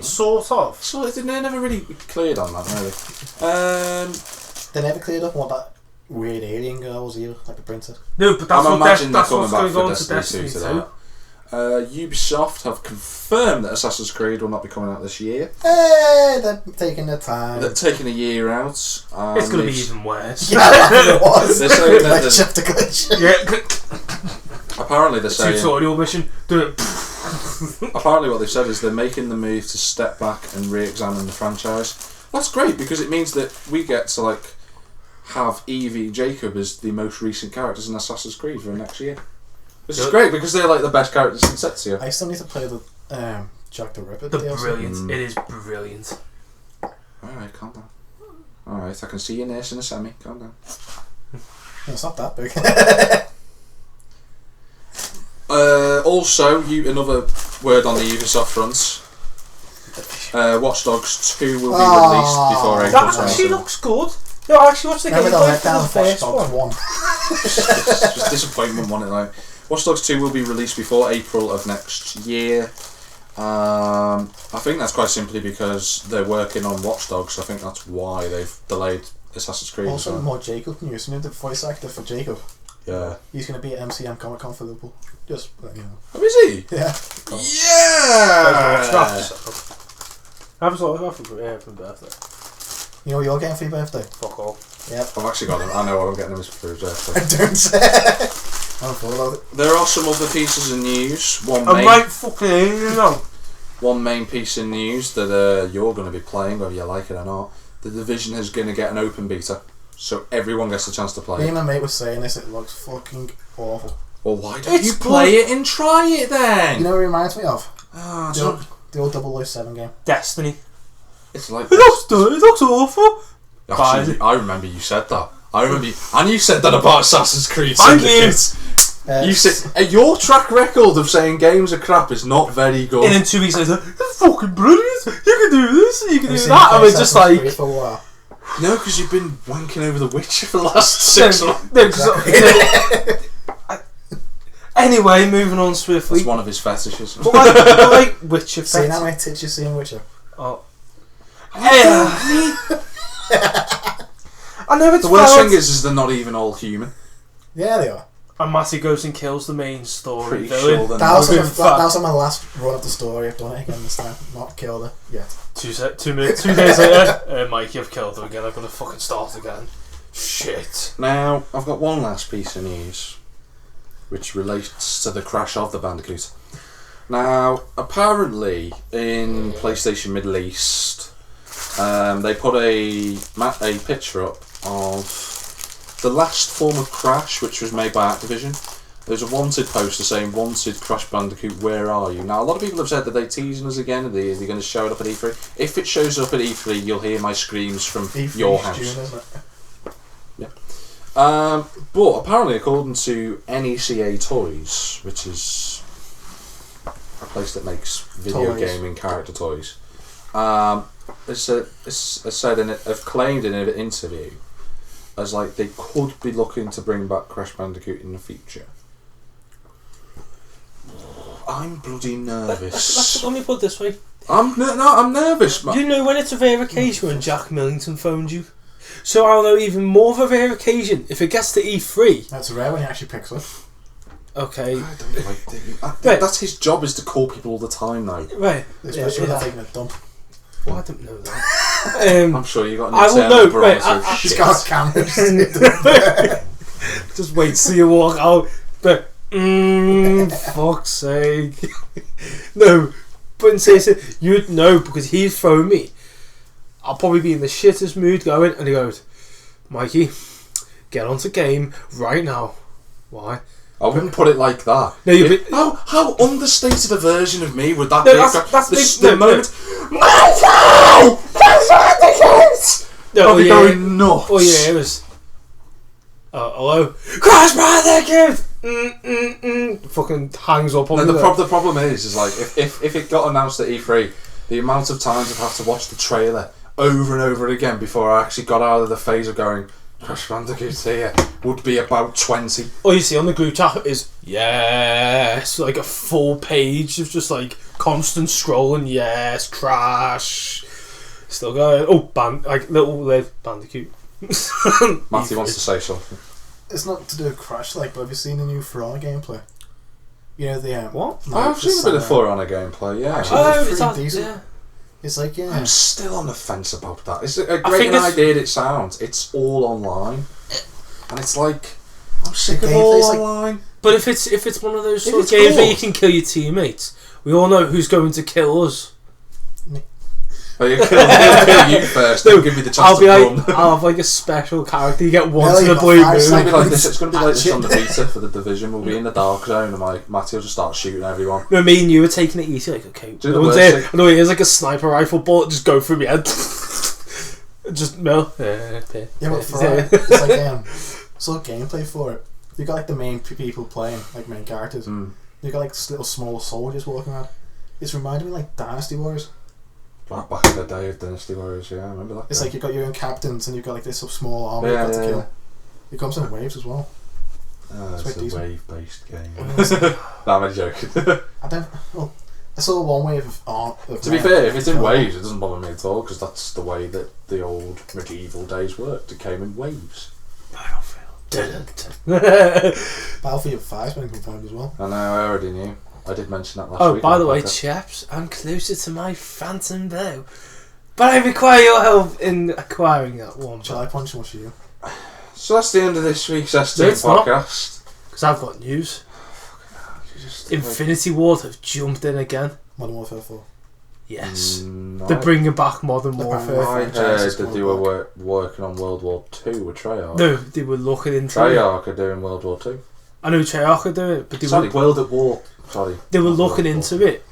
Speaker 3: sort of.
Speaker 1: So they never really cleared on that, really.
Speaker 2: They never cleared up what that weird alien girl was either, like the princess.
Speaker 3: No, but that's what's
Speaker 1: back
Speaker 3: going on
Speaker 1: for
Speaker 3: to Destiny 2.
Speaker 1: Ubisoft have confirmed that Assassin's Creed will not be coming out this year.
Speaker 2: Hey, they're taking their time.
Speaker 1: They're taking a year out.
Speaker 3: It's going to be even worse.
Speaker 2: Yeah, it was.
Speaker 1: They're saying that
Speaker 2: glitch after glitch.
Speaker 3: Yeah.
Speaker 1: Apparently they're saying...
Speaker 3: Tutorial mission. Do it.
Speaker 1: Apparently what they've said is they're making the move to step back and re-examine the franchise. That's great, because it means that we get to, like, have Evie and Jacob as the most recent characters in Assassin's Creed for next year. This is great because they're like the best characters in Setsia.
Speaker 2: I still need to play the Jack the Ripper.
Speaker 3: The brilliant. It is brilliant.
Speaker 1: Alright, calm down. Alright, I can see your nurse in a semi. Calm down.
Speaker 2: It's not that big.
Speaker 1: Also, another word on the Ubisoft front. Watch Dogs 2 will be released before April.
Speaker 3: That actually looks good. No, I actually watched the gameplay for the first one.
Speaker 1: It's just disappointment, wasn't it? Like, Watch Dogs 2 will be released before April of next year. I think that's quite simply because they're working on Watch Dogs. I think that's why they've delayed Assassin's Creed.
Speaker 2: Also, more Jacob news. You know the voice actor for Jacob?
Speaker 1: Yeah.
Speaker 2: He's going to be at MCM Comic Con for Liverpool. Just, you know.
Speaker 1: Oh, is he?
Speaker 2: Yeah.
Speaker 1: Yeah!
Speaker 3: I haven't thought about for birthday.
Speaker 2: You know what you're getting for your birthday?
Speaker 3: Fuck all.
Speaker 2: Yep.
Speaker 1: I've actually got him. I know what I'm getting him for his birthday.
Speaker 2: I don't say. I'm full about it.
Speaker 1: There are some other pieces of news. One main piece of news that you're going to be playing, whether you like it or not. The Division is going to get an open beta, so everyone gets a chance to play
Speaker 2: Me
Speaker 1: it.
Speaker 2: and my mate was saying this, it looks fucking awful.
Speaker 1: Well, why don't you play it and try it then?
Speaker 2: You know what it reminds me of?
Speaker 1: The
Speaker 2: old 007 game.
Speaker 3: Destiny.
Speaker 1: It's like...
Speaker 3: It looks awful.
Speaker 1: Actually, I remember you said that. And you said that about Assassin's Creed.
Speaker 3: Thank you.
Speaker 1: You said your track record of saying games are crap is not very good.
Speaker 3: And then 2 weeks later, it's fucking brilliant. You can do this, and you can do that. I was just like,
Speaker 1: no, because you've been wanking over The Witcher for the last 6 months.
Speaker 3: Anyway, moving on swiftly.
Speaker 1: It's one of his fetishes.
Speaker 3: But like Witcher.
Speaker 2: See how many tits you see in Witcher?
Speaker 3: Oh. I know it's
Speaker 1: the worst thing is they're not even all human.
Speaker 2: Yeah, they are.
Speaker 3: And Matty goes and kills the main story.
Speaker 1: Pretty sure
Speaker 2: that was on my last run of the story. I've done it again this time. Not killed her yet.
Speaker 3: 2 days later, Mikey, I've killed her again. I've got to fucking start again. Shit.
Speaker 1: Now, I've got one last piece of news, which relates to the crash of the Bandicoot. Now, apparently, in PlayStation Middle East, they put a picture up of the last form of Crash, which was made by Activision. There's a wanted poster saying, "Wanted Crash Bandicoot, where are you?" Now, a lot of people have said that they're teasing us again. Are they going to show it up at E3? If it shows up at E3, you'll hear my screams from your house.
Speaker 2: June, isn't it?
Speaker 1: Yeah. But apparently, according to NECA Toys, which is a place that makes video gaming character toys, have claimed in an interview as like they could be looking to bring back Crash Bandicoot in the future. I'm bloody nervous.
Speaker 3: Let me put it this way.
Speaker 1: I'm nervous, man.
Speaker 3: You know when it's a rare occasion when Jack Millington phoned you? So I'll know even more of a rare occasion if it gets to E3.
Speaker 2: That's rare when he actually picks up.
Speaker 3: Okay.
Speaker 1: I don't like that. That's his job, is to call people all the time now.
Speaker 3: Right.
Speaker 2: Especially when they're taking a dump.
Speaker 3: Well, I don't know that.
Speaker 1: I'm sure you got an
Speaker 3: I will know. Right,
Speaker 2: he's got cameras.
Speaker 3: Just wait till you walk out. But fuck's sake. No, but in serious, you'd know because he's phoned me. I'll probably be in the shittest mood going, and he goes, "Mikey, get onto game right now." Why?
Speaker 1: I wouldn't put it like that.
Speaker 3: No,
Speaker 1: how understated a version of me would that
Speaker 3: no,
Speaker 1: be?
Speaker 3: That's
Speaker 1: the moment.
Speaker 3: No,
Speaker 1: I'll be going nuts.
Speaker 3: Oh yeah, it was. Hello, Crash Bandicoot. Fucking hangs up on
Speaker 1: No,
Speaker 3: me.
Speaker 1: the problem is like if it got announced at E3, the amount of times I'd have to watch the trailer over and over again before I actually got out of the phase of going, Crash Bandicoot's here, would be about 20.
Speaker 3: All you see on the group chat is yes, like a full page of just like constant scrolling. Yes, Crash. Still going. Oh, like little red Bandicoot.
Speaker 1: Matty wants to say something.
Speaker 2: It's not to do with Crash, like, but have you seen the new For Honor gameplay? You know the
Speaker 3: what?
Speaker 1: I've seen a bit of For Honor gameplay. Yeah.
Speaker 2: Actually, yeah. It's like, yeah.
Speaker 1: I'm still on the fence about that. It's a great idea it sounds. It's all online, and it's like I'm sick of all online.
Speaker 3: But if it's one of those sort of games where you can kill your teammates, we all know who's going to kill us.
Speaker 1: Well, he'll kill you first. Then give me the chance to run.
Speaker 3: I'll have like a special character. You get one to the blue moon.
Speaker 1: It's going to be like this. It's going to be like this on the beta for the Division. We'll be in the dark zone, and like Matty will just start shooting everyone.
Speaker 3: No, me and you were taking it easy. Like, okay, no one's there. No, here's like a sniper rifle bullet just go through my head. Just no.
Speaker 2: Yeah, but for it's like sort of gameplay for it. You got like the main people playing, like main characters. You got like little small soldiers walking around. It's reminding me like Dynasty Warriors.
Speaker 1: Back in the day of Dynasty Warriors, yeah, I remember that.
Speaker 2: It's like you've got your own captains and you've got like this small army you've got to kill. It comes in waves as well.
Speaker 1: It's a wave-based game. No, I'm joking.
Speaker 2: Well, I saw one wave of art.
Speaker 1: To be fair, if it's in waves, it doesn't bother me at all, because that's the way that the old medieval days worked. It came in waves.
Speaker 2: Battlefield 5's been confirmed as well.
Speaker 1: I know, I already knew. I did mention that last week.
Speaker 3: Oh, by the way, chaps, I'm closer to my phantom bow, but I require your help in acquiring that one.
Speaker 2: Shall I punch and what's you?
Speaker 1: So that's the end of this week's S2
Speaker 3: No, it's
Speaker 1: podcast.
Speaker 3: Because I've got news. Infinity Ward have jumped in again.
Speaker 2: Modern Warfare 4.
Speaker 3: Yes.
Speaker 1: No.
Speaker 3: They're bringing back Modern Warfare.
Speaker 1: I heard that they were working on World War 2 with Treyarch.
Speaker 3: No, they were looking into
Speaker 1: Treyarch are doing World War 2.
Speaker 3: I know Treyarch are doing it, but they
Speaker 1: World at War. Sorry.
Speaker 3: They were looking into it,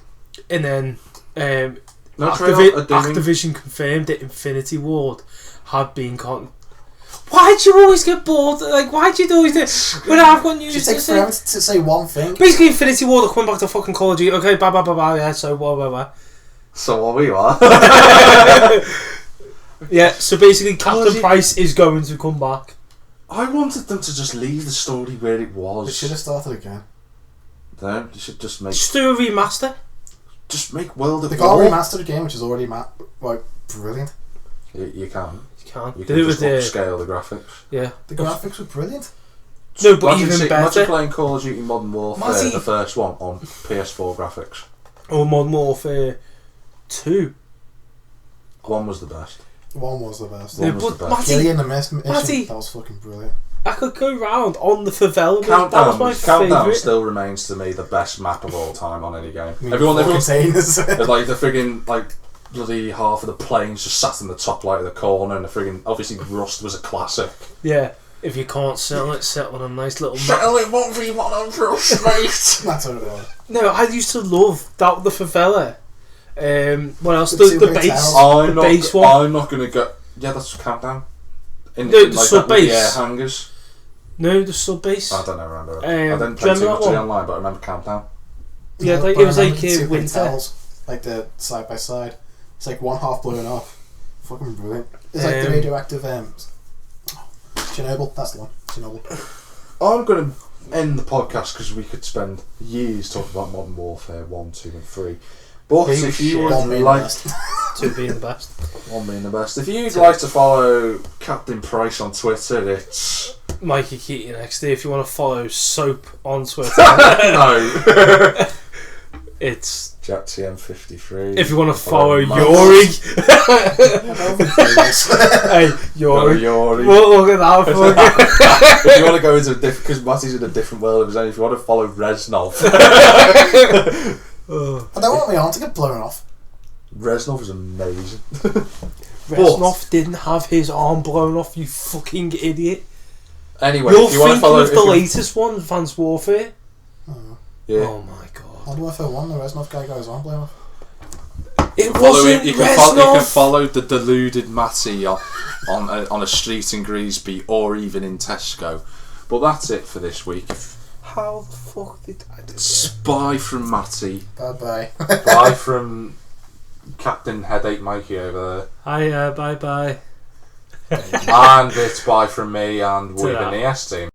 Speaker 3: and then
Speaker 1: No, Treyarch are doing...
Speaker 3: Activision confirmed that Infinity Ward had been Why'd you always get bored? Like, why'd you always do it? When I've got news
Speaker 2: to say... to say one thing.
Speaker 3: Basically, Infinity Ward are coming back to fucking Call of Duty. Okay, bye, yeah, so blah.
Speaker 1: So what we are.
Speaker 3: Yeah, so basically Captain Price is going to come back.
Speaker 1: I wanted them to just leave the story where it was.
Speaker 2: They should have started again.
Speaker 1: No, they should just make...
Speaker 3: Just do a remaster.
Speaker 1: Just make World at War.
Speaker 2: They got a remastered game, which is already brilliant.
Speaker 1: You can.
Speaker 3: You can't.
Speaker 1: You
Speaker 3: Do
Speaker 1: can
Speaker 3: it
Speaker 1: just
Speaker 3: with
Speaker 1: upscale the graphics.
Speaker 3: Yeah.
Speaker 2: The graphics were brilliant.
Speaker 3: No, but even better.
Speaker 1: Imagine playing Call of Duty Modern Warfare,
Speaker 3: Matty.
Speaker 1: the first one, on PS4 graphics.
Speaker 3: Or Modern Warfare 2.
Speaker 1: One was the best.
Speaker 2: One was the best.
Speaker 3: Yeah,
Speaker 1: One was the best.
Speaker 2: Gilly and the mission,
Speaker 3: Matty.
Speaker 2: that was fucking brilliant.
Speaker 3: I could go round on the favela.
Speaker 1: Countdown,
Speaker 3: that was my
Speaker 1: Countdown
Speaker 3: favourite.
Speaker 1: still remains to me the best map of all time on any game.
Speaker 2: Everyone's
Speaker 1: like the friggin' like bloody half of the planes just sat in the top right of the corner, and the friggin' obviously Rust was a classic.
Speaker 3: Yeah. If you can't sell it, set on a nice little map.
Speaker 1: Settle it 1v1 on Rust, mate.
Speaker 2: That's what it was.
Speaker 3: No, I used to love that the favela. What else? The base. Base one.
Speaker 1: I'm not gonna go. Yeah, that's Countdown. In
Speaker 3: The
Speaker 1: like
Speaker 3: sub
Speaker 1: that with
Speaker 3: base.
Speaker 1: the air hangers.
Speaker 3: No, the sub base.
Speaker 1: I don't know. Remember? I didn't
Speaker 3: do
Speaker 1: play
Speaker 3: you
Speaker 1: too
Speaker 3: remember
Speaker 1: much
Speaker 3: that
Speaker 1: of the
Speaker 3: one?
Speaker 1: online, but I remember Countdown.
Speaker 3: Yeah, like,
Speaker 2: but
Speaker 3: it was
Speaker 2: I
Speaker 3: like
Speaker 2: remember the two
Speaker 3: winter.
Speaker 2: hotels, like the side by side. It's like one half blown off. Fucking brilliant. It's like the radioactive Chernobyl. That's the one. Chernobyl.
Speaker 1: I'm going to end the podcast because we could spend years talking about Modern Warfare 1, 2 and 3. But if you would like...
Speaker 3: Two being the best.
Speaker 1: One being the best. If you'd like to follow Captain Price on Twitter, it's...
Speaker 3: Mikey Keating XD. If you want to follow Soap on Twitter,
Speaker 1: no.
Speaker 3: it's
Speaker 1: JackTM53.
Speaker 3: if you want to follow Yori. Hey, Yori.
Speaker 1: Yori.
Speaker 3: Look at that.
Speaker 1: If you want to go into a different... Because Matty's in a different world of his own. If you want to follow Reznov.
Speaker 2: I don't want my arm to get blown off.
Speaker 1: Reznov is amazing.
Speaker 3: Reznov didn't have his arm blown off, you fucking idiot.
Speaker 1: Anyway,
Speaker 3: You're
Speaker 1: if you want to
Speaker 3: thinking
Speaker 1: follow...
Speaker 3: of the latest one, Advanced Warfare?
Speaker 1: Yeah.
Speaker 3: Oh my god.
Speaker 2: Modern Warfare 1, the Reznov guy got his arm blown off.
Speaker 3: It
Speaker 1: Follow
Speaker 3: wasn't
Speaker 1: him. You
Speaker 3: Reznov!
Speaker 1: can follow the deluded Matty on a street in Greasby or even in Tesco. But that's it for this week.
Speaker 3: How the fuck did I do this?
Speaker 1: Bye from Matty.
Speaker 2: Bye.
Speaker 1: Bye from Captain Headache Mikey over
Speaker 3: Hiya, bye bye.
Speaker 1: there. And it's bye from me, and we've been the S team.